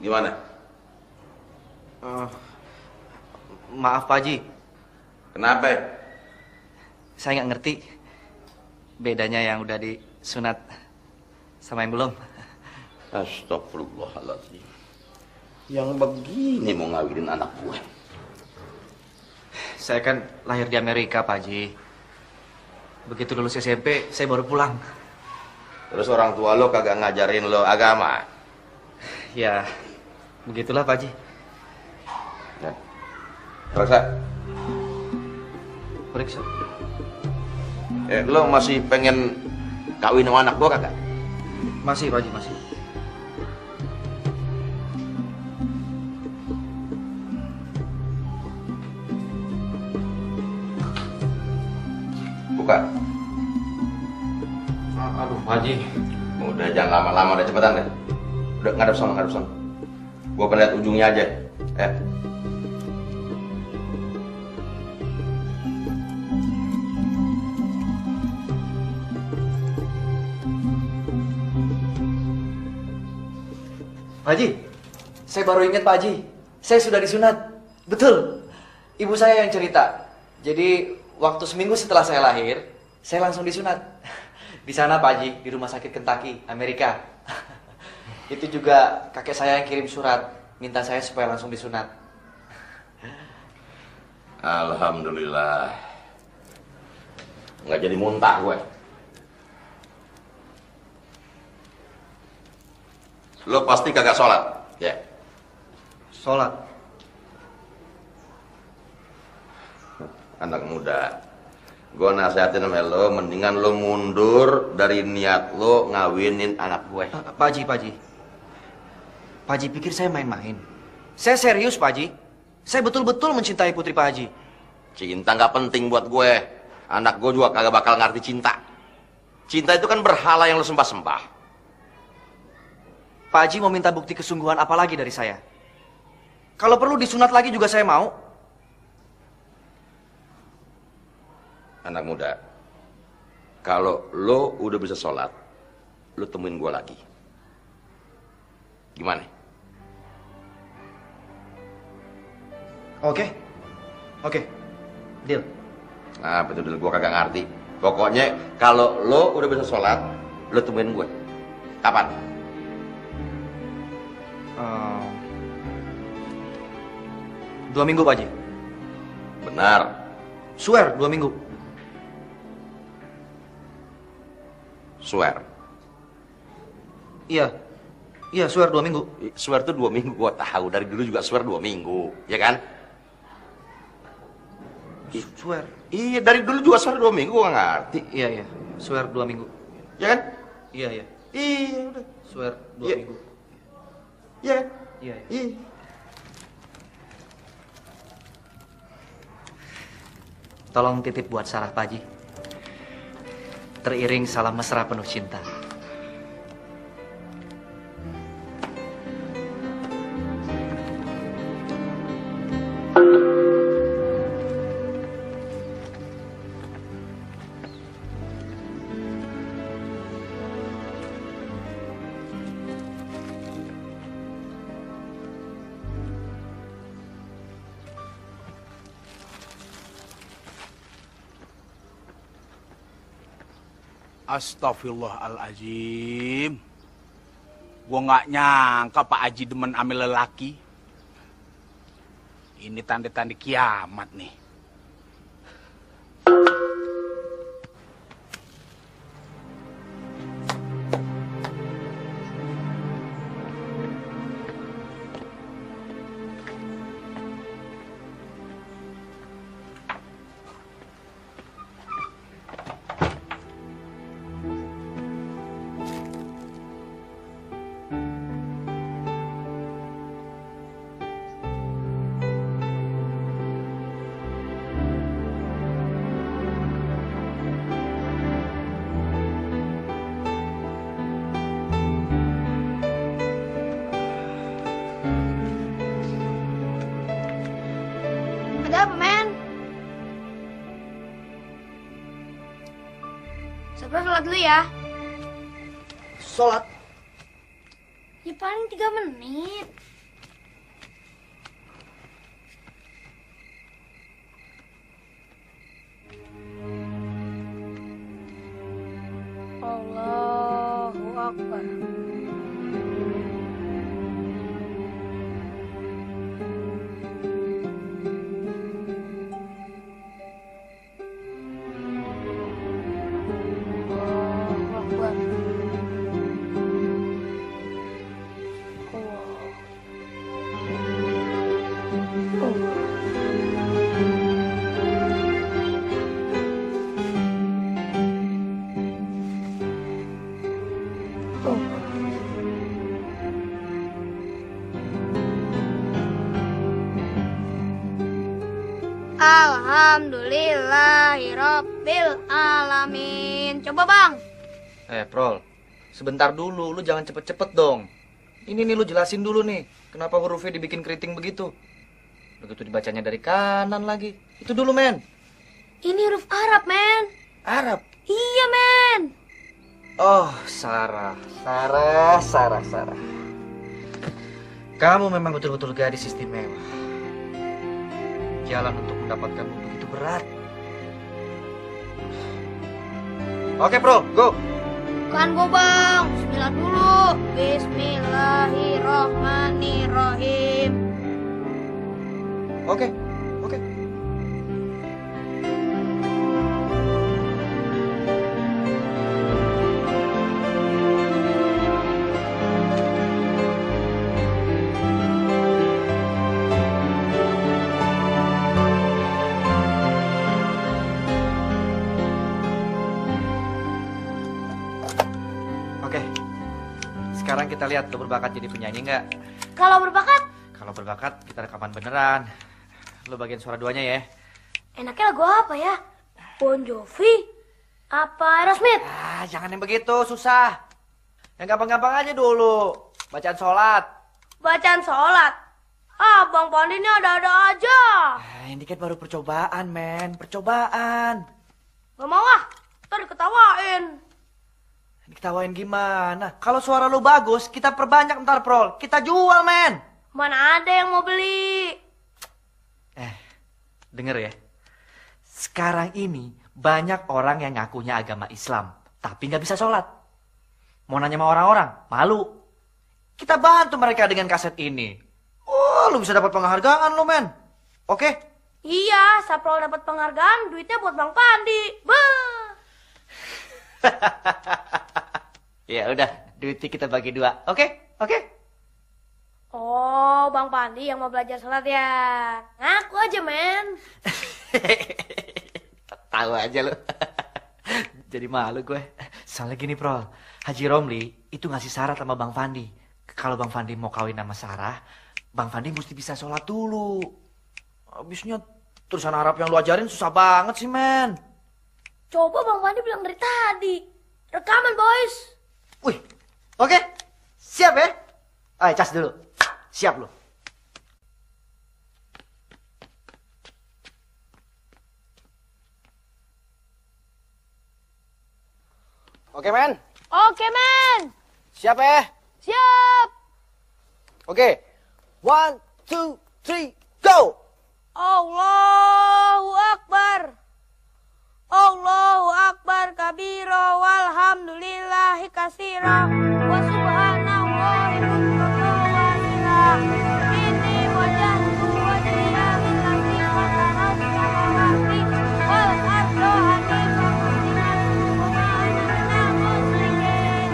Gimana? Maaf Pak Haji. Kenapa? Saya nggak ngerti bedanya yang udah disunat sama yang belum. Astagfirullahaladzim. Yang begini mau ngawinin anak gue. Saya kan lahir di Amerika Pak Haji. Begitu lulus SMP, saya baru pulang. Terus orang tua lo kagak ngajarin lo agama? Ya, begitulah Pak Haji. Ya. Periksa. Periksa. Lo masih pengen kawin sama anak gua kagak? Masih Pak Haji, masih. Buka. Aduh Pak Haji. Udah jangan lama-lama, udah cepetan deh. Udah ngadep sana. Gua pengen lihat ujungnya aja. Pak Haji, saya baru ingat Pak Haji. Saya sudah disunat. Betul. Ibu saya yang cerita. Jadi waktu seminggu setelah saya lahir, saya langsung disunat. Di sana Pak Haji, di rumah sakit Kentucky, Amerika. Itu juga kakek saya yang kirim surat, minta saya supaya langsung disunat. Alhamdulillah. Nggak jadi muntah gue. Lo pasti kagak sholat, ya? Sholat? Anak muda, gue nasihatin sama lo, mendingan lo mundur dari niat lo ngawinin anak gue. Pak Haji, Pak Haji. Pak Haji pikir saya main-main. Saya serius, Pak Haji. Saya betul-betul mencintai putri Pak Haji. Cinta nggak penting buat gue. Anak gue juga kagak bakal ngerti cinta. Cinta itu kan berhala yang lo sembah-sembah. Pak Haji mau minta bukti kesungguhan apa lagi dari saya? Kalau perlu disunat lagi juga saya mau. Anak muda, kalau lo udah bisa sholat, lo temuin gue lagi. Gimana? Oke. Deal. Nah, betul gue kagak ngerti. Pokoknya kalau lo udah bisa sholat, lo temuin gue. Kapan? 2 minggu, Pak Haji. Benar. Swear, 2 minggu. Swear. Iya, swear 2 minggu. Swear tuh 2 minggu, gue tahu. Dari dulu juga swear 2 minggu, ya kan? Swear. Iya, dari dulu juga swear 2 minggu, gue ngerti. Iya, swear 2 minggu. Ya kan? Iya. Iya, udah. Swear 2 minggu. Iya kan? Iya. Tolong titip buat Sarah, Pak Haji. Teriring salam mesra penuh cinta. Astagfirullahaladzim. Gua nggak nyangka Pak Haji demen ambil lelaki. Ini tanda-tanda kiamat nih. Ada apa, men? Sabra sholat dulu ya. Sholat? Ya paling 3 menit. Allahu Akbar. Alhamdulillahirabbil alamin. Coba, Bang. Prol, sebentar dulu, lu jangan cepet-cepet dong. Ini nih lu jelasin dulu nih, kenapa hurufnya dibikin keriting begitu. Begitu dibacanya dari kanan lagi. Itu dulu, men. Ini huruf Arab, men. Arab? Iya, men. Oh, Sarah. Kamu memang betul-betul gadis istimewa. Jalan untuk mendapatkanmu begitu berat. Oke, Bro, go. Kan go, Bang. Bismillah dulu. Bismillahirrahmanirrahim. Oke. lihat lo berbakat jadi penyanyi nggak? Kalau berbakat, Kalau berbakat kita rekaman beneran. Lo bagian suara duanya ya. enaknya lagu apa ya? Bon Jovi? Apa Aerosmith? Ah, jangan yang begitu, susah. Yang gampang-gampang aja dulu. Bacaan sholat. Bacaan sholat? Ah, Bang Pandi ini ada-ada aja. Ini kan baru percobaan, men. Percobaan. Gak mau ah, ntar diketawain. Diketawain gimana? Kalau suara lu bagus, kita perbanyak ntar, Prol. Kita jual, men. Mana ada yang mau beli? Denger ya. Sekarang ini banyak orang yang ngakunya agama Islam, tapi nggak bisa sholat. Mau nanya sama orang-orang, malu. Kita bantu mereka dengan kaset ini. Oh, lu bisa dapat penghargaan lu, men. Oke? Iya, Saprol dapat penghargaan, duitnya buat Bang Pandi. Bah. Ya udah, duitnya kita bagi 2. Oke? Oke? Oh, Bang Pandi yang mau belajar sholat ya. Ngaku aja, men. Tahu aja lu. Jadi malu gue. Soalnya gini, Prol. Haji Romli itu ngasih syarat sama Bang Pandi. Kalau Bang Pandi mau kawin sama Sarah, Bang Pandi mesti bisa sholat dulu. Habisnya tulisan Arab yang lu ajarin susah banget sih, men. Coba Bang Pandi bilang dari tadi. Rekaman, boys. Wih, oke. Siap ya? Ayo, cas dulu. Siap lu. Oke, men. Oke, men. Siap ya? Siap. Oke. 1, 2, 3, go! Allahu Akbar. Allahu Akbar kabira walhamdulillahi katsira wa subhanallahi bukratan wa asila. Inni wajjahtu wajhiya lillazi fatara as-samawati wal arda hanifan musliman wa ma ana minal musyrikin.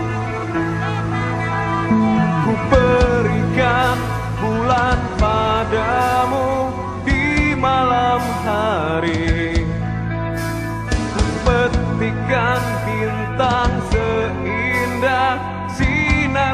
Ku berikan bulan padamu di malam hari, ku petikan bintang seindah sinar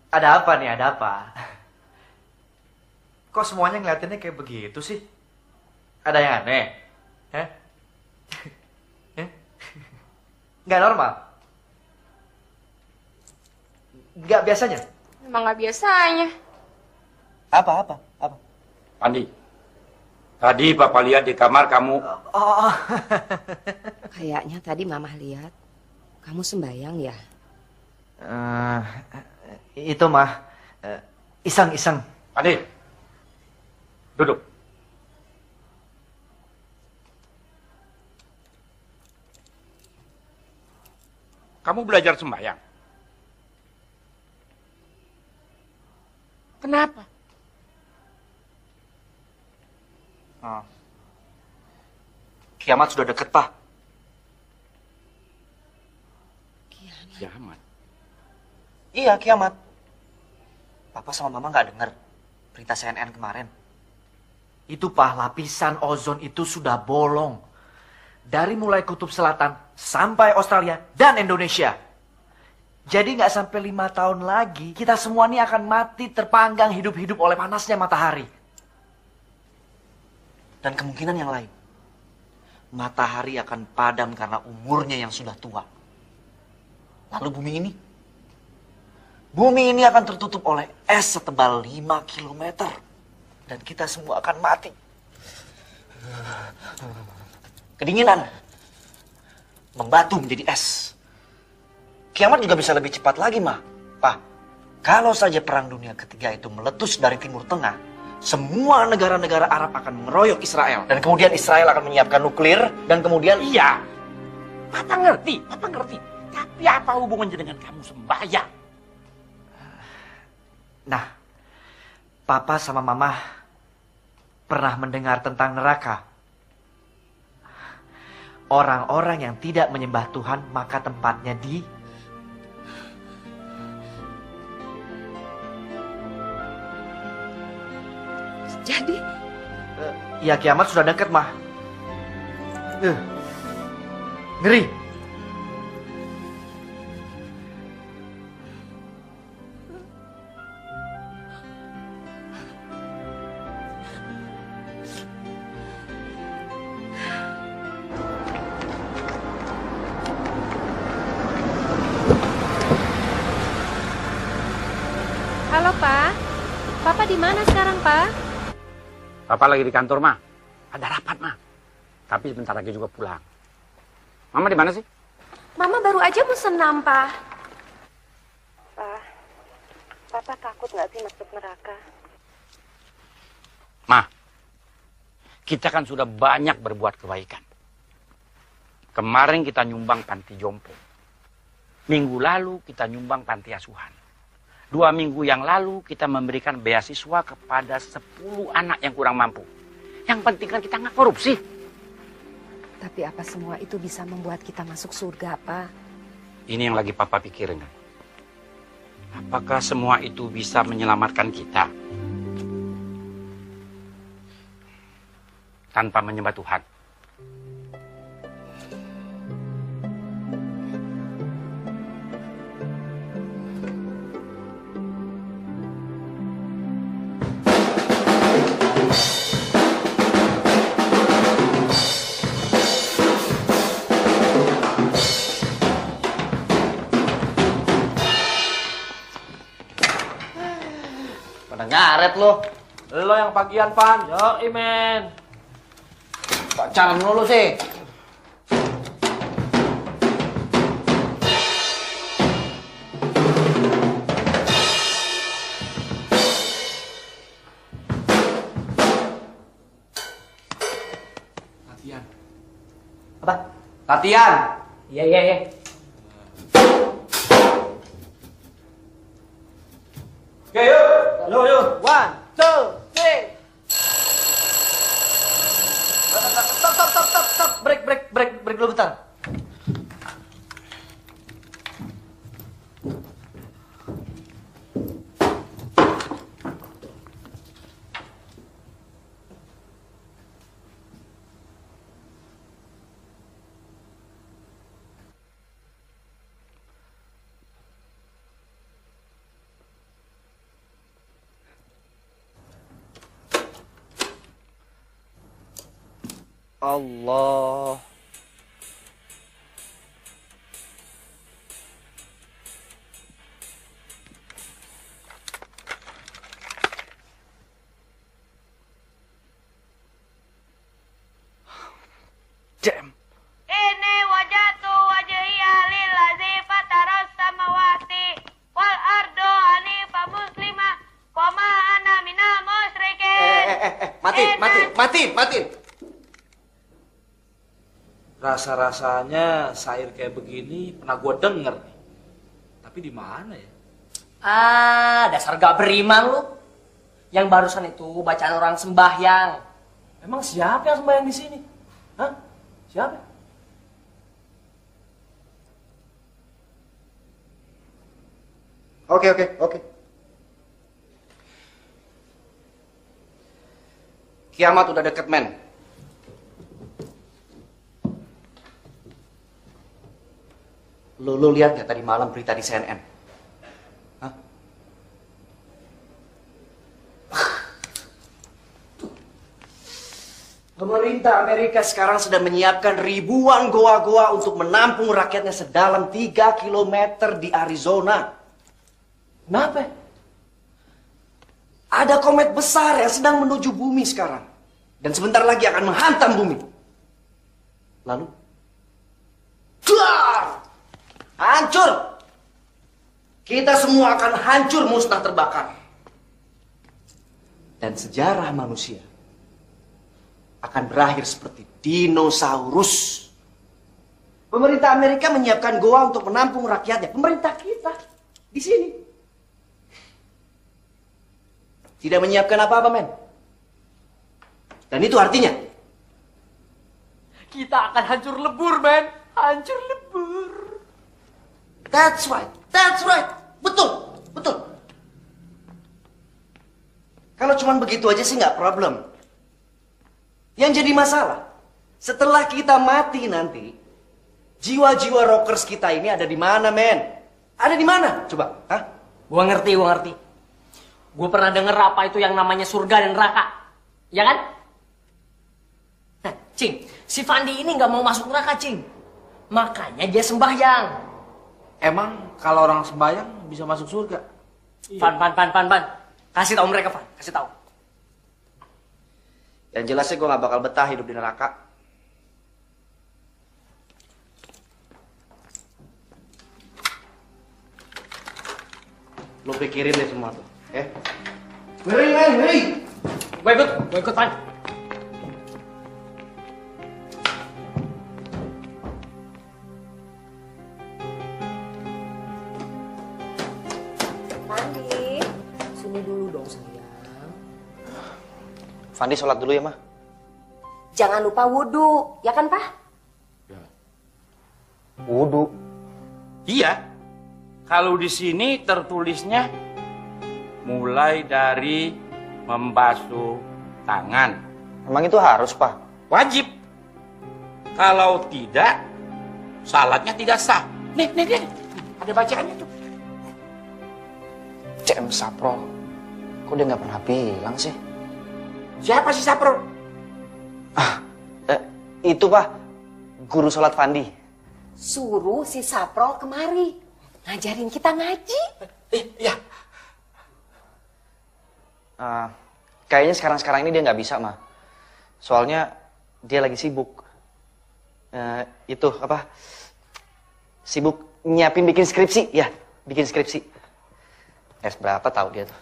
Ada apa nih, ada apa? Kok semuanya ngeliatinnya kayak begitu sih? Ada yang aneh? Hah? Nggak normal? Nggak biasanya? Emang nggak biasanya. Apa? Pandi, tadi Papa lihat di kamar kamu. Oh. Kayaknya tadi Mama lihat kamu sembayang ya. Itu mah iseng. Pandi, duduk. Kamu belajar sembahyang. Kenapa? Kiamat sudah deket, Pak. Kiamat? Iya, kiamat. Papa sama Mama nggak dengar berita CNN kemarin. Itu, Pak, lapisan ozon itu sudah bolong. Dari mulai kutub selatan sampai Australia dan Indonesia. Jadi nggak sampai 5 tahun lagi, kita semua ini akan mati terpanggang hidup-hidup oleh panasnya matahari. Dan kemungkinan yang lain, matahari akan padam karena umurnya yang sudah tua. Lalu bumi ini akan tertutup oleh es setebal 5 kilometer. Dan kita semua akan mati. Kedinginan membatu menjadi es. Kiamat juga bisa lebih cepat lagi, Ma. Pak, kalau saja perang dunia ketiga itu meletus dari Timur Tengah, semua negara-negara Arab akan mengeroyok Israel. Dan kemudian Israel akan menyiapkan nuklir, dan kemudian... Iya, Papa ngerti. Tapi apa hubungannya dengan kamu sembahyang? Nah, Papa sama Mama pernah mendengar tentang neraka. Orang-orang yang tidak menyembah Tuhan, maka tempatnya di... Jadi? Ya, kiamat sudah dekat, Mah. Ngeri. Halo, Pak. Papa di mana sekarang, Pak? Papa lagi di kantor, Ma. Ada rapat, Ma. Tapi sebentar lagi juga pulang. Mama di mana sih? Mama baru aja mau senam, Pak. Pak, Papa takut nggak sih masuk neraka? Ma, kita kan sudah banyak berbuat kebaikan. Kemarin kita nyumbang panti jompo. Minggu lalu kita nyumbang panti asuhan. 2 minggu yang lalu kita memberikan beasiswa kepada 10 anak yang kurang mampu. Yang penting kan kita nggak korupsi. Tapi apa semua itu bisa membuat kita masuk surga, Pak? Ini yang lagi Papa pikirin. Apakah semua itu bisa menyelamatkan kita tanpa menyembah Tuhan? Ngaret lo. Lo yang pagian, Pan. Yo, Imen. Pacaran lo sih. Latihan. Apa? Latihan. Iya. Oke, yuk. Yuk. 1, 2, 3. Stop. Break dulu bentar. Allah. Damn. Ini wajatu wajhiya lillazi fataras samawati wal ardo hanifa muslima wa ma ana minal musyrikin. Mati. Rasa-rasanya syair kayak begini pernah gue denger nih. Tapi di mana ya? Ah, dasar gak beriman lu. Yang barusan itu bacaan orang sembahyang. Emang siapa yang sembahyang di sini? Hah? Siapa? Oke. Kiamat udah deket, men. Lu lihat gak tadi malam berita di CNN? Hah? Pemerintah Amerika sekarang sedang menyiapkan ribuan goa-goa untuk menampung rakyatnya sedalam 3 km di Arizona. Kenapa? Ada komet besar yang sedang menuju bumi sekarang. Dan sebentar lagi akan menghantam bumi. Lalu, duar! Hancur! Kita semua akan hancur, musnah, terbakar. Dan sejarah manusia akan berakhir seperti dinosaurus. Pemerintah Amerika menyiapkan goa untuk menampung rakyatnya. Pemerintah kita di sini tidak menyiapkan apa-apa, men. Dan itu artinya kita akan hancur lebur, men. Hancur lebur. That's right. Betul. Kalau cuma begitu aja sih nggak problem. Yang jadi masalah, setelah kita mati nanti, jiwa-jiwa rockers kita ini ada di mana, men? Ada di mana? Coba, hah? Gua ngerti. Gua pernah denger apa itu yang namanya surga dan neraka. Ya kan? Nah, Cing, si Fandi ini nggak mau masuk neraka, Cing. Makanya dia sembahyang. Emang kalau orang sembahyang bisa masuk surga? Fan. Kasih tahu mereka, Fan. Kasih tahu. Yang jelasnya gue gak bakal betah hidup di neraka. Lo pikirin deh semua tuh, ya. Hei. Gue ikut, Fan. Fandi, sini dulu dong sayang. Fandi sholat dulu ya, Ma. Jangan lupa wudhu, ya kan, Pak? Wudhu. Iya. Kalau di sini tertulisnya mulai dari membasuh tangan. Emang itu harus, Pak? Wajib. Kalau tidak, salatnya tidak sah. Nih. Ada bacaannya tuh. CM Sapro, kok dia nggak pernah bilang sih? Siapa sih Sapro? Itu, Pak, guru sholat Fandi. Suruh si Saprol kemari. Ngajarin kita ngaji. Iya. Kayaknya sekarang ini dia nggak bisa, Ma. Soalnya dia lagi sibuk. Sibuk nyiapin bikin skripsi. Ya, bikin skripsi. Berapa tahu dia tuh.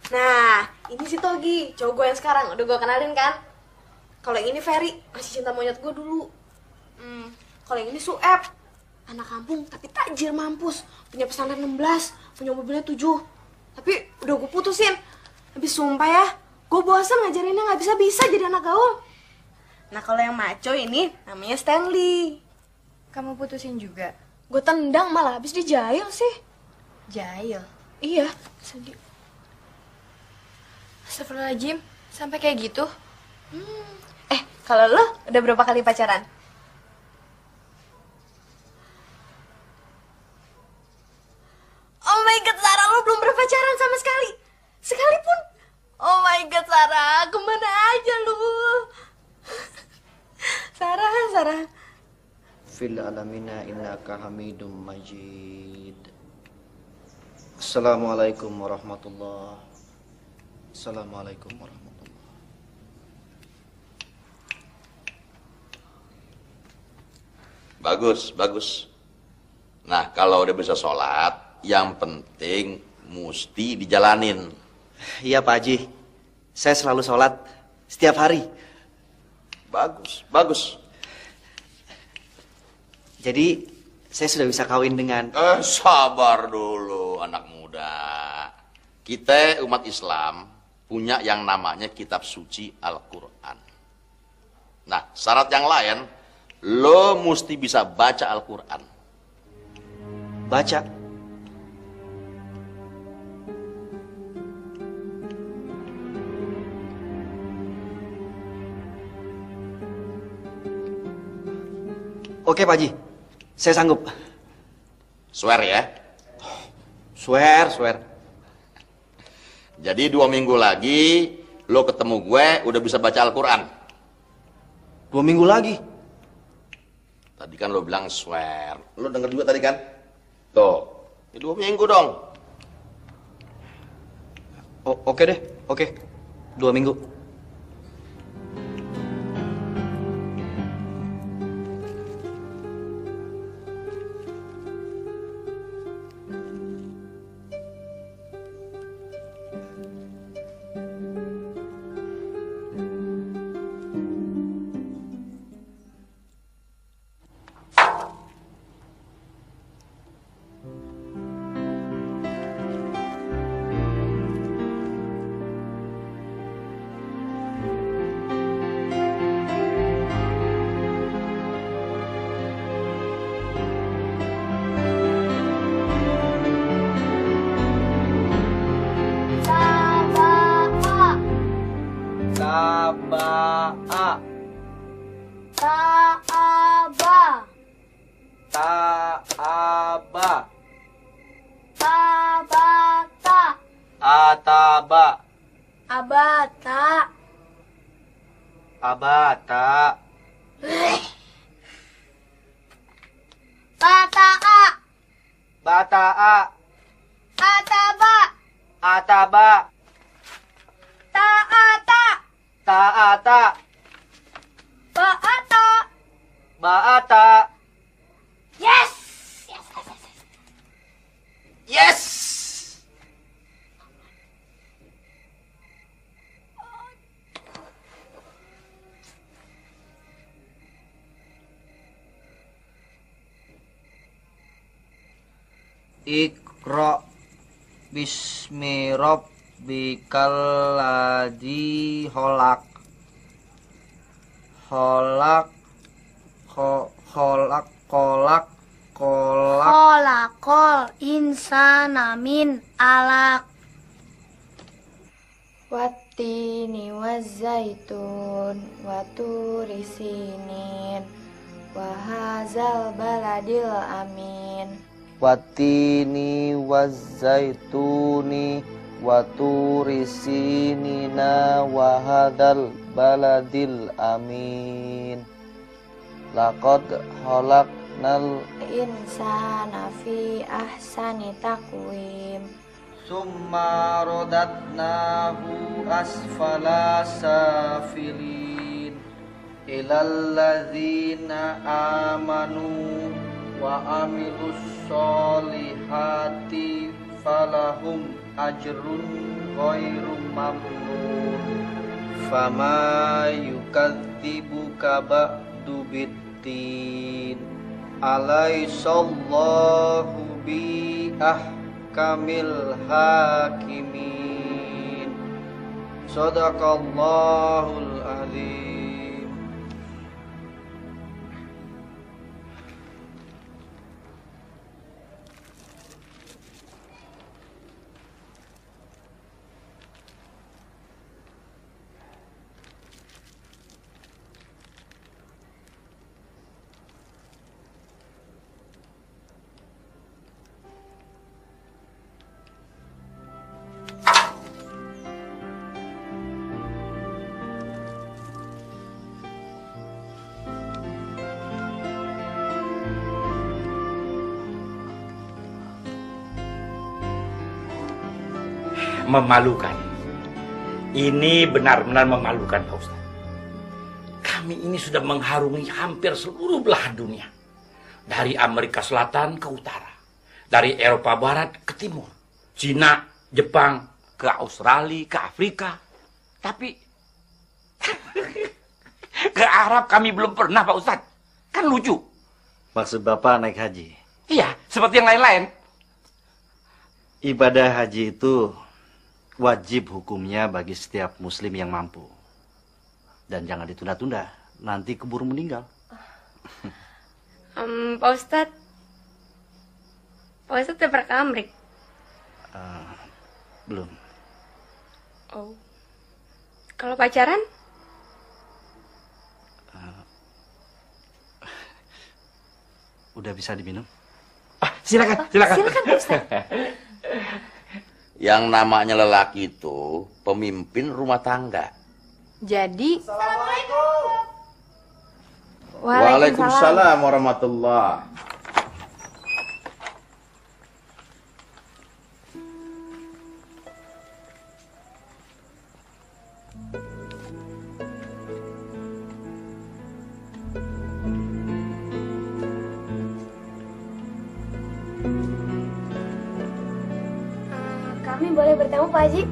Nah, ini si Togi, cowok gue yang sekarang, udah gue kenalin kan? Kalau yang ini Ferry, masih cinta monyet gue dulu. Kalau yang ini Sueb, anak kampung tapi tajir mampus, punya pesantren 16, punya mobilnya 7. Tapi udah gue putusin. Habis sumpah ya, gue bosan ngajarinnya nggak bisa jadi anak gaul. Nah kalau yang maco ini namanya Stanley. Kamu putusin juga? Gue tendang malah, habis dijail sih. Jail? Iya, sedih. Astagfirullahaladzim, sampai kayak gitu? Kalau lo udah berapa kali pacaran? Oh my god, Sarah, lo belum berpacaran sama sekali. Sekalipun Sarah. Fil alamina innaka hamidum majid. Assalamualaikum warahmatullahi. Assalamualaikum warahmatullahi. Bagus, bagus. Nah, kalau udah bisa sholat, yang penting mesti dijalanin. Iya Pak Haji, saya selalu sholat setiap hari. Bagus, bagus. Jadi saya sudah bisa kawin dengan... Sabar dulu anak muda. Kita umat Islam punya yang namanya kitab suci Al-Quran. Nah, syarat yang lain, lo mesti bisa baca Al-Quran. Baca? Oke Pak Haji, saya sanggup. Swear ya? Swear, swear. Jadi 2 minggu lagi, lo ketemu gue udah bisa baca Al-Quran. 2 minggu lagi? Tadi kan lo bilang swear. Lo denger juga tadi kan? Tuh, ya 2 minggu dong. Oke deh, oke. 2 minggu. Taba'a. Ta'aba. Ta'aba. Tabata. Ataba. Abata. Abata. Bata'a. Bata'a. Ataba. Ataba. Ta'ata. Ta'ata. Ba'ata. Ba'ata. Yes! Yes! Iqra bismi rabbikal ladzi khalaq. Khalaq Kholaqal insana min alaq. Wattini wazzaitun waturi sinin wa hadzal baladil amin. Watini wazzaituni waturi sinina wa hadzal baladil amin. Laqad khalaqnal Insana fi ahsani taqwim. summa radatnahu asfala safilin ilal ladzina amanu wa amilus solihati falahum ajrun ghairu mamnun. Fama yukadzibuka ba'du biddin. Alaisallahu bi ahkamil hakimin. Sadaqallahul azim. Memalukan. Ini benar-benar memalukan, Pak Ustaz. Kami ini sudah mengharungi hampir seluruh belahan dunia. Dari Amerika Selatan ke utara. Dari Eropa Barat ke timur. Cina, Jepang, ke Australia, ke Afrika. Tapi ke Arab kami belum pernah, Pak Ustaz. Kan lucu. Maksud Bapak naik haji? Iya, seperti yang lain-lain. Ibadah haji itu wajib hukumnya bagi setiap muslim yang mampu. Dan jangan ditunda-tunda, nanti keburu meninggal. Pak Ustadz udah pernah ke Amrik? Belum. Oh. Kalau pacaran? Udah bisa diminum? Silakan. Silakan, Pak Ustadz. Yang namanya lelaki itu pemimpin rumah tangga. Jadi. Assalamualaikum. Waalaikumsalam warahmatullahi. Kami boleh bertemu Pak Haji?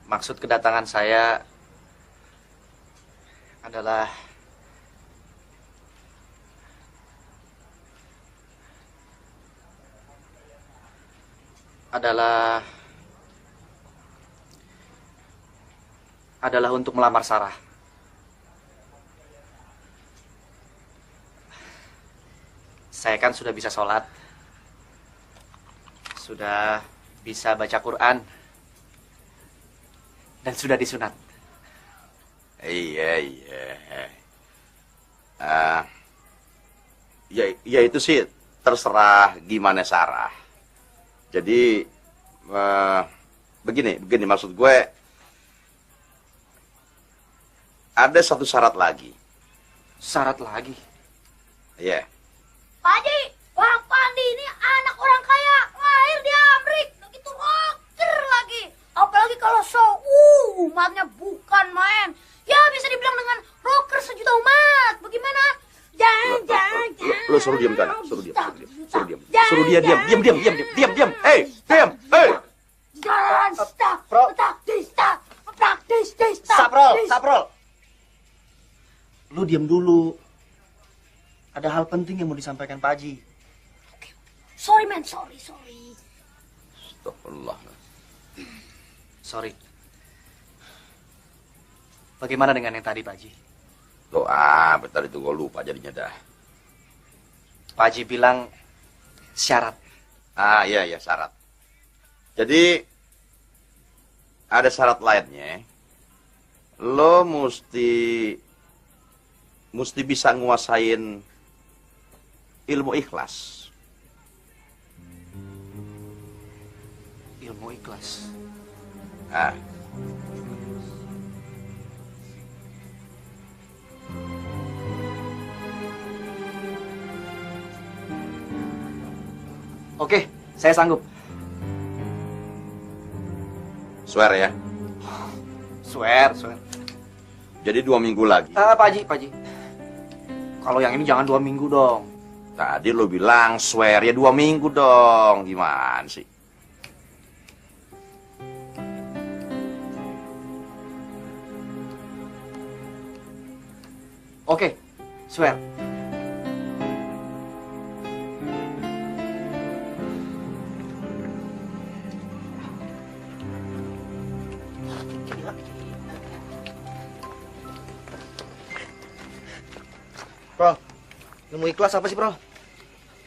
Maksud kedatangan saya adalah untuk melamar Sarah. Saya kan sudah bisa sholat, sudah bisa baca Quran, dan sudah disunat. Iya. Ya itu sih terserah gimana Sarah. Jadi begini maksud gue, ada satu syarat lagi. Syarat lagi? Iya. Pak Haji, Bang Pandi ini anak orang kaya, lahir di Amrik, begitu rocker lagi. Apalagi kalau umatnya bukan main. Ya bisa dibilang dengan rocker sejuta umat. Bagaimana? Jangan. Lo suruh diam kan? Suruh dia diam. Hei. Jalan, stop, praktis. Saprol. Lu diam dulu. Ada hal penting yang mau disampaikan Pak Haji. Sorry, man. Sorry. Astagfirullah. Sorry. Bagaimana dengan yang tadi, Pak Haji? Bentar itu gue lupa jadinya dah. Pak Haji bilang syarat. Iya, syarat. Jadi, ada syarat lainnya. Lo mesti bisa nguasain ilmu ikhlas. Ilmu ikhlas? Oke, saya sanggup. Swear ya? Swear. Jadi 2 minggu lagi. Pak Haji. Kalau yang ini jangan 2 minggu dong. Tadi lo bilang swear ya 2 minggu dong. Gimana sih? Oke, swear. Bro, ilmu ikhlas apa sih, Bro?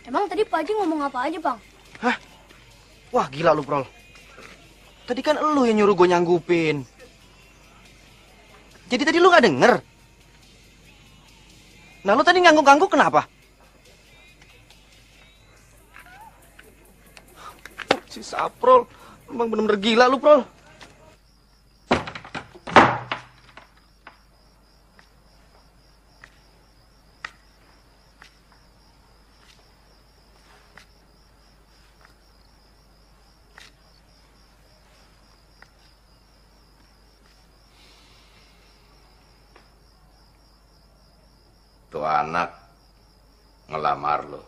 Emang tadi Pak Haji ngomong apa aja, Bang? Hah? Wah, gila lu, Bro. Tadi kan lu yang nyuruh gue nyanggupin. Jadi tadi lu gak denger? Nah, lu tadi ngangguk-ngangguk kenapa? Si Saprol Emang bener-bener gila lu, Prol. Tuh anak ngelamar lo.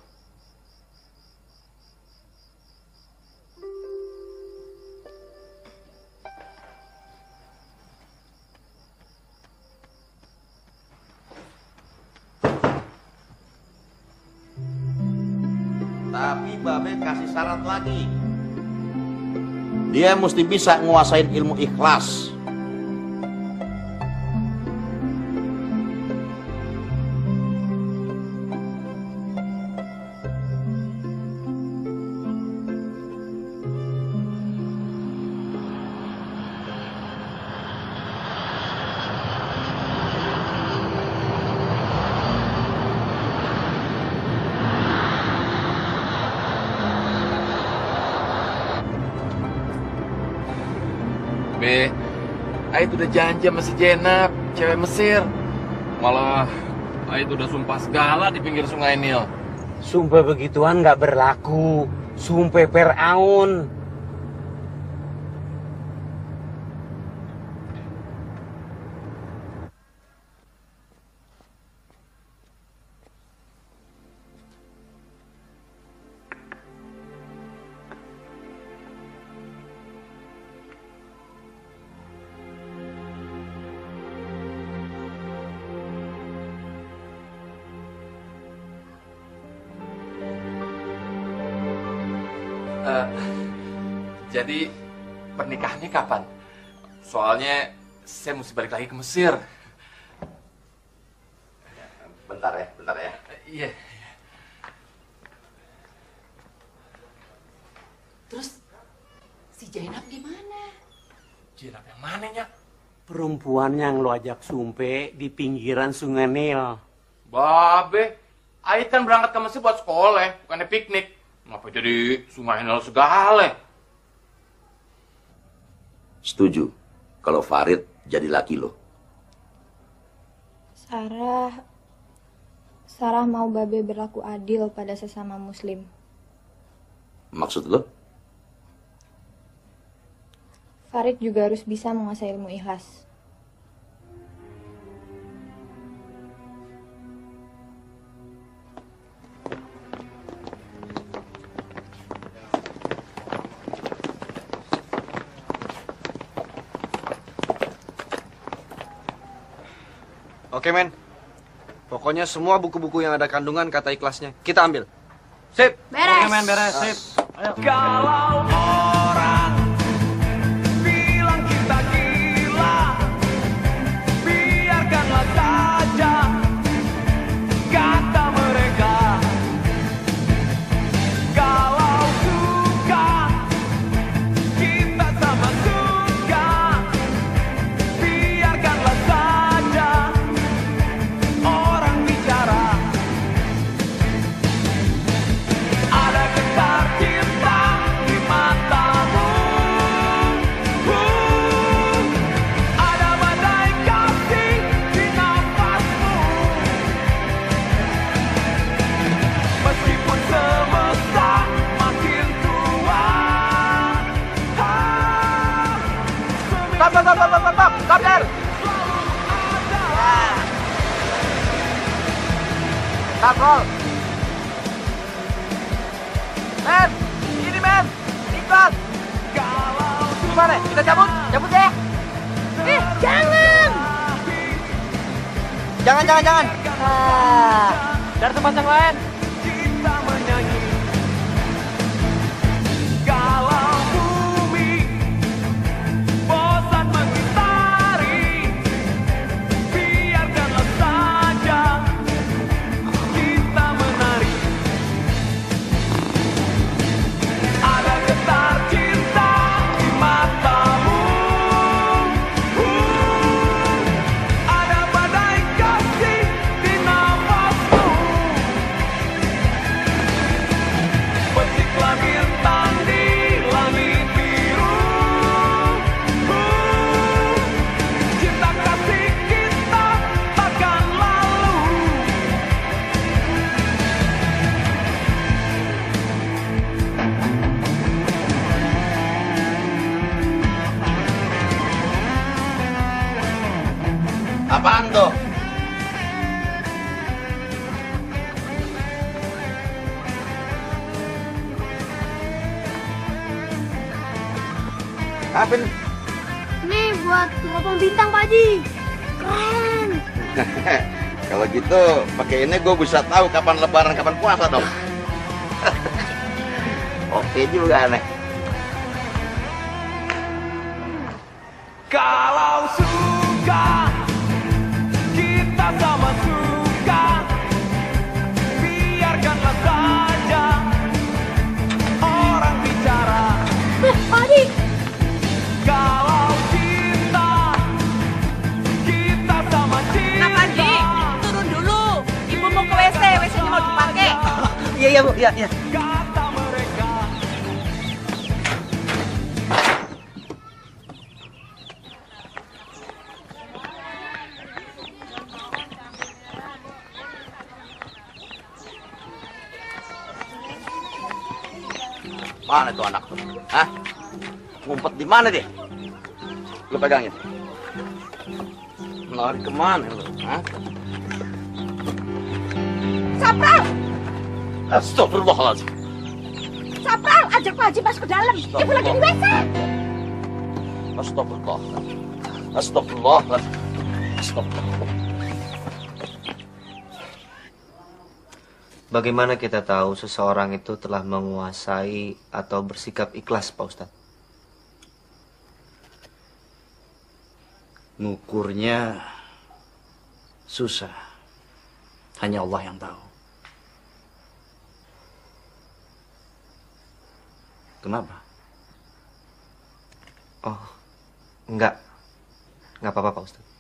Tapi Babe kasih syarat lagi. Dia mesti bisa nguasain ilmu ikhlas. Be, Ait udah janji sama si Jenab, cewek Mesir. Malah Ait udah sumpah segala di pinggir sungai Nil. Sumpah begituan nggak berlaku. Sumpah Fir'aun. Jadi pernikahannya kapan? Soalnya saya mesti balik lagi ke Mesir. Bentar ya. Iya. Terus si Jainab gimana? Jenab yang mana, Nyak? Perempuan yang lo ajak sumpe di pinggiran sungai Nil. Babe, Ait kan berangkat ke Mesir buat sekolah, bukannya piknik. Ngapa jadi sungai Nil segala? Setuju kalau Farid jadi laki lo. Sarah mau Babe berlaku adil pada sesama muslim. Maksud lo? Farid juga harus bisa menguasai ilmu ikhlas. Oke, men. Pokoknya semua buku-buku yang ada kandungan kata ikhlasnya kita ambil. Sip. Beres. Oke, men, beres. Sip. Ayo. Kalau orang bilang kita gila, biarkanlah saja kata mereka. Kalau suka, kita sama suka, biarkanlah saja orang bicara. Ada getar cinta di matamu, ada badai kasih di nafasmu. Meskipun semesta makin tua, Stop, Der. Stop, roll. Men, ini men, iklan. Gimana? Kita cabut? Cabut deh. Jangan. Jangan. Dari tempat yang lain. kita menyanyi. Kalau bumi bosan mengitari, biarkanlah saja kita menari. Ada getar cinta di matamu, ada badai kasih di nafasmu. Apa nih? Nih buat teropong bintang Pak Haji. Keren. Kalau gitu pakai ini gue bisa tahu kapan lebaran kapan puasa dong. Oke juga nih. Kalau suka, kita sama suka. Biarkanlah saja orang bicara. Pak Haji. Kalau cinta, kita sama cinta. Nah, Pak Haji, turun dulu. Ibu mau ke WC, WC-nya mau dipakai. Iya, Bu, iya. Kata mereka. Mana tuh anak tuh? Hah? Ngumpet di mana dia? Lu pegangin. Lari kemana lu? Hah? Sapral! Astagfirullahaladzim. Sapral, ajak Pak Haji masuk ke dalam. Ibu lagi di WC. Astagfirullah. Astagfirullahaladzim. Astagfirullah. Bagaimana kita tahu seseorang itu telah menguasai atau bersikap ikhlas, Pak Ustadz? Ngukurnya susah. Hanya Allah yang tahu. Kenapa? Oh, enggak apa-apa, Pak Ustadz.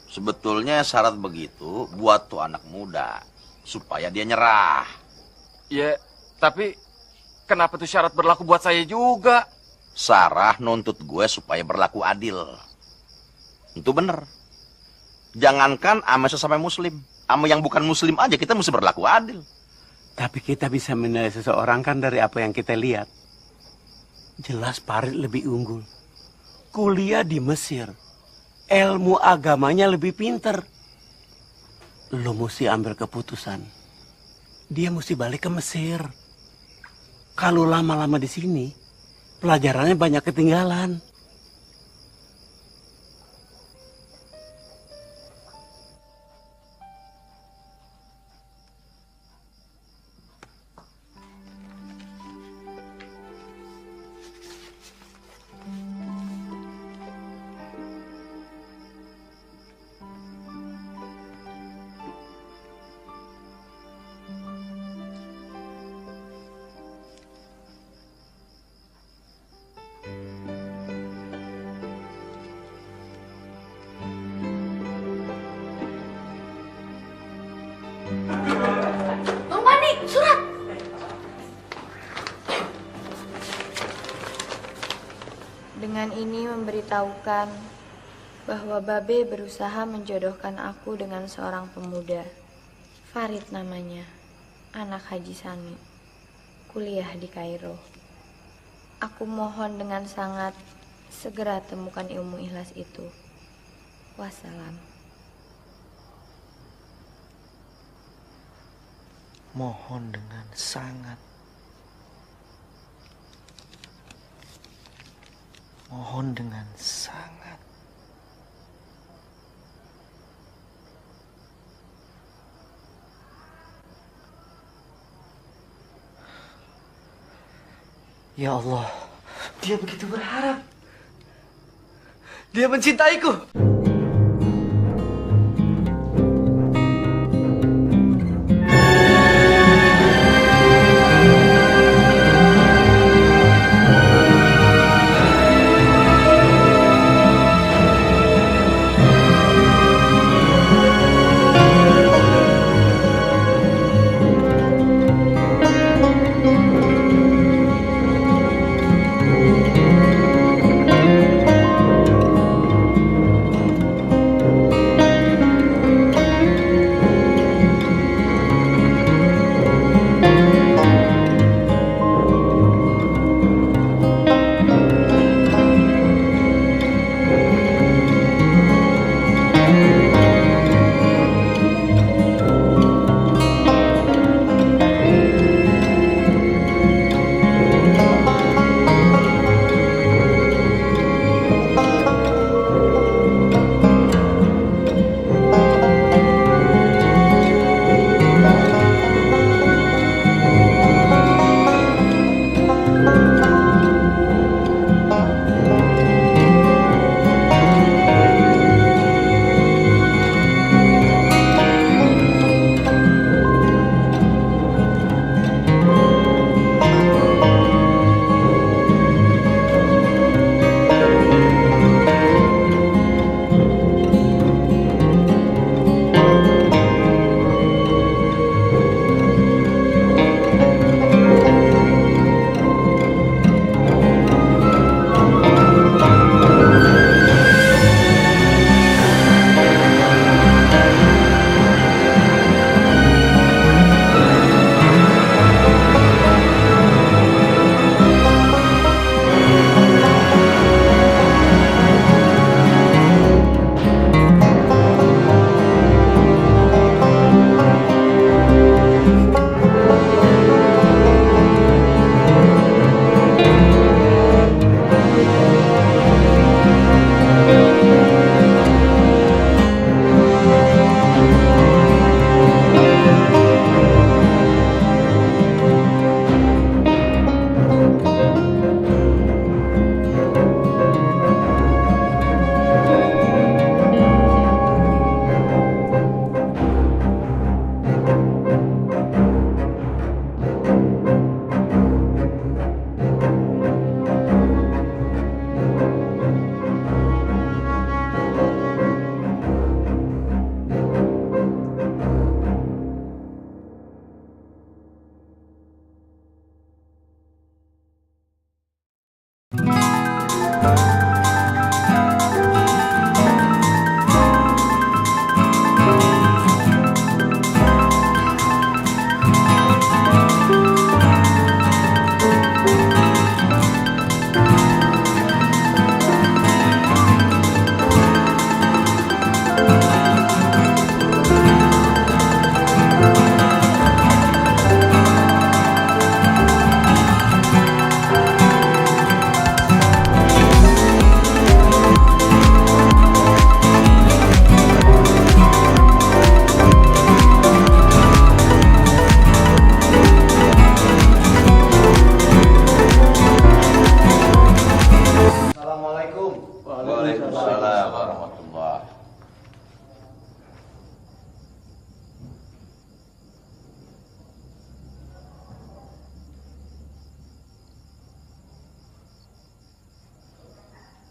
Sebetulnya syarat begitu buat tuh anak muda supaya dia nyerah. Ya, tapi kenapa tuh syarat berlaku buat saya juga? Sarah nuntut gue supaya berlaku adil. Itu bener. Jangankan sama sesama muslim, sama yang bukan muslim aja kita mesti berlaku adil. Tapi kita bisa menilai seseorang kan dari apa yang kita lihat. Jelas Farid lebih unggul. Kuliah di Mesir. Ilmu agamanya lebih pinter. Lo mesti ambil keputusan. Dia mesti balik ke Mesir. Kalau lama-lama di sini, pelajarannya banyak ketinggalan. Bang Pandi, surat. Dengan ini memberitahukan bahwa Babe berusaha menjodohkan aku dengan seorang pemuda. Farid namanya, anak Haji Sani, kuliah di Kairo. Aku mohon dengan sangat segera temukan ilmu ikhlas itu. Wassalam. Mohon dengan sangat. Mohon dengan sangat. Ya Allah, dia begitu berharap. Dia mencintaiku.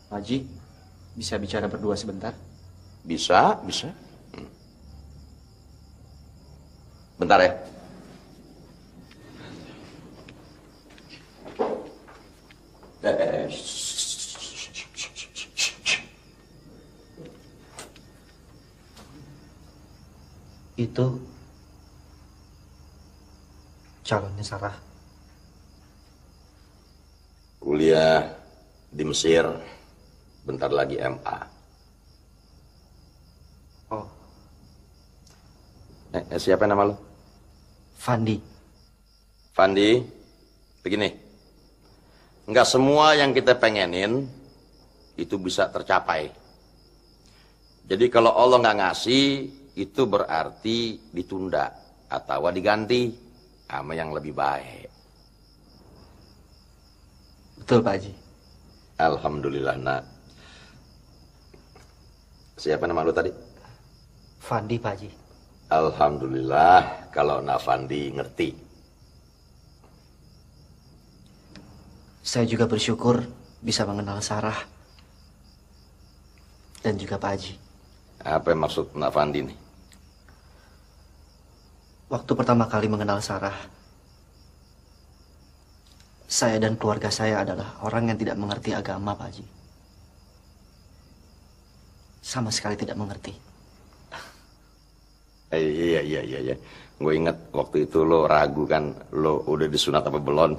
Pak Haji, bisa bicara berdua sebentar? Bisa, bisa. Bentar ya. Itu calonnya Sarah. Kuliah di Mesir, bentar lagi MA. Oh. Siapa nama lo? Fandi. Fandi, begini. Nggak semua yang kita pengenin itu bisa tercapai. Jadi kalau Allah nggak ngasih, itu berarti ditunda atau diganti sama yang lebih baik. Betul, Pak Haji. Alhamdulillah, nak. Siapa nama lu tadi? Fandi, Pak Haji. Alhamdulillah kalau Nak Fandi ngerti. Saya juga bersyukur bisa mengenal Sarah dan juga Pak Haji. Apa yang maksud Nak Fandi nih? Waktu pertama kali mengenal Sarah, saya dan keluarga saya adalah orang yang tidak mengerti agama, Pak Haji. Sama sekali tidak mengerti. Iya. Gue inget waktu itu lo ragu kan, lo udah disunat apa belum?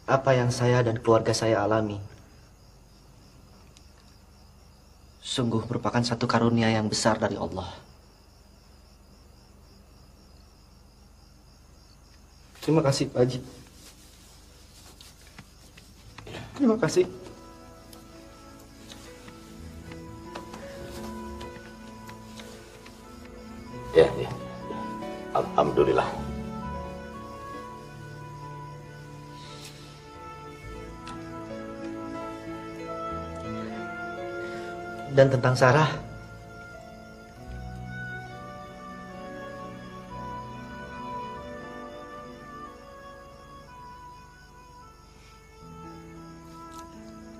Apa yang saya dan keluarga saya alami sungguh merupakan satu karunia yang besar dari Allah. Terima kasih, Pak Haji. Terima kasih. Ya. Alhamdulillah. Dan tentang Sarah,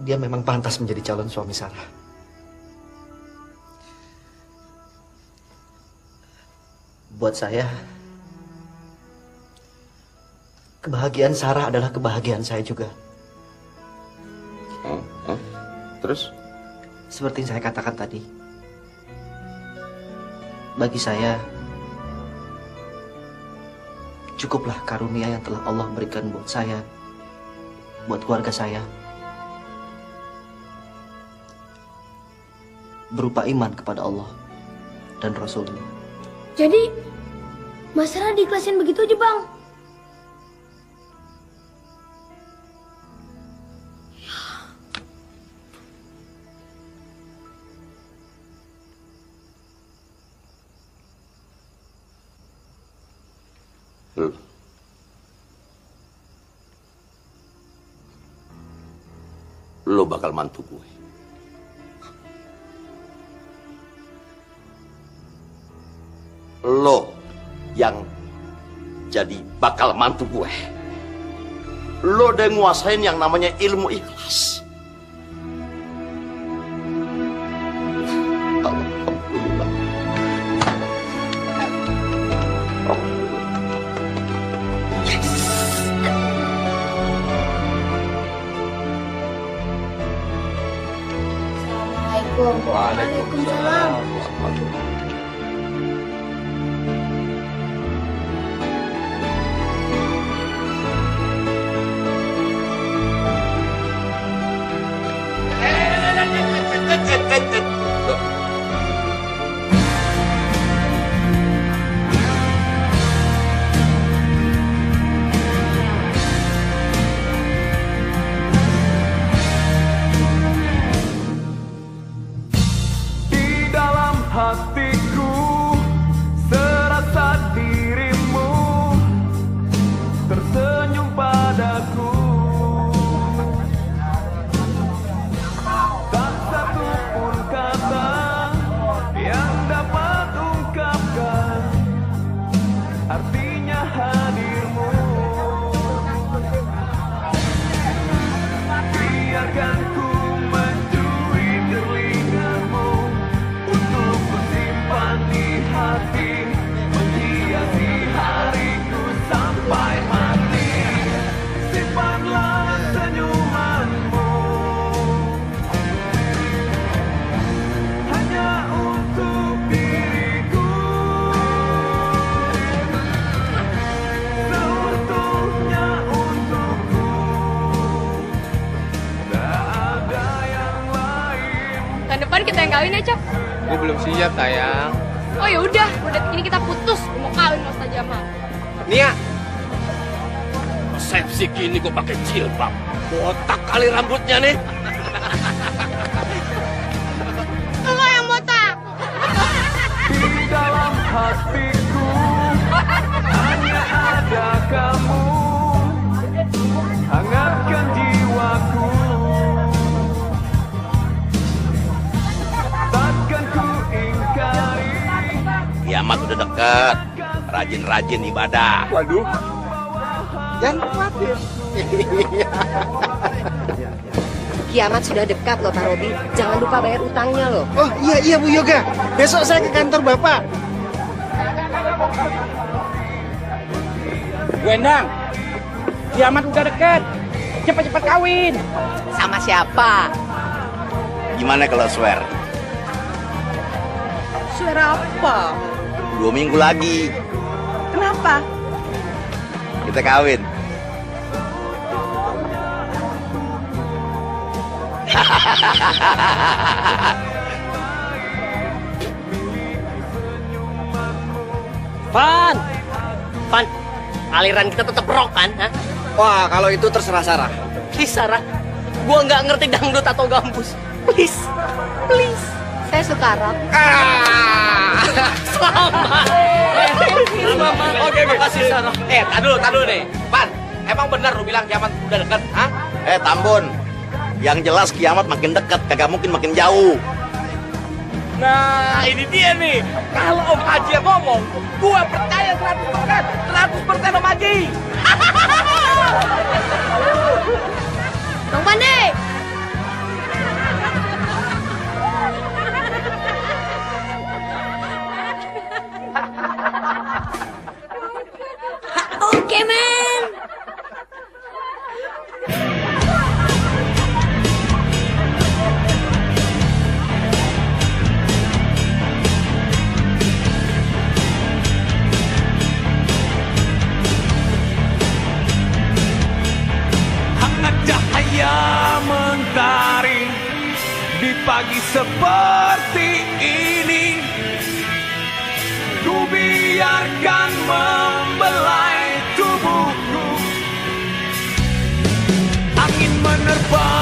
dia memang pantas menjadi calon suami Sarah. Buat saya, kebahagiaan Sarah adalah kebahagiaan saya juga. Terus? Seperti yang saya katakan tadi, bagi saya, cukuplah karunia yang telah Allah berikan buat saya, buat keluarga saya, berupa iman kepada Allah dan Rasulnya. Jadi, Mas Sarah diikhlasin begitu aja, Bang? Lo bakal mantu gue. Lo yang jadi bakal mantu gue. Lo udah nguasain yang namanya ilmu ikhlas. Alhamdulillah. Waalaikumsalam. Di dalam hatiku serasa dirimu tersenyum padaku. Tak satu pun kata Kapan kita yang kawin ya, Cok? Gue belum siap, sayang. Oh ya udah, detik ini kita putus. Gue mau kawin sama Ustaz Jamal. Nia, resepsi gini gue pakai jilbab. Botak kali rambutnya nih. Lo yang botak. Di dalam hatiku hanya ada kamu, hangatkan jiwaku. Takkan ku ingkari. Kiamat udah dekat. Rajin-rajin ibadah. Waduh. Jangan khawatir. Kiamat sudah dekat loh Pak Robi. Jangan lupa bayar utangnya loh. Oh iya Bu Yoga. Besok saya ke kantor Bapak. Bu Endang, kiamat udah dekat. Cepat-cepat kawin. Sama siapa? Gimana kalau swear? Suara apa? 2 minggu lagi. Kenapa? Kita kawin. Van, aliran kita tetap rock kan? Ha? Wah, kalau itu terserah Sarah. Please Sarah, gua nggak ngerti dangdut atau gambus. Please, please. Saya suka rock. Sama. Oke, makasih Sarah. Tadu nih. Pan, emang benar lu bilang kiamat udah dekat? Hah? Tambun. Yang jelas kiamat makin dekat, kagak mungkin makin jauh. Nah, ini dia nih. Kalau Om Haji yang ngomong, gua percaya 100% Om Haji. Bang Pandi. Oke, men. Hangat cahaya mentari di pagi seperti ini, ku biarkan membelai tubuhku. Angin menerpa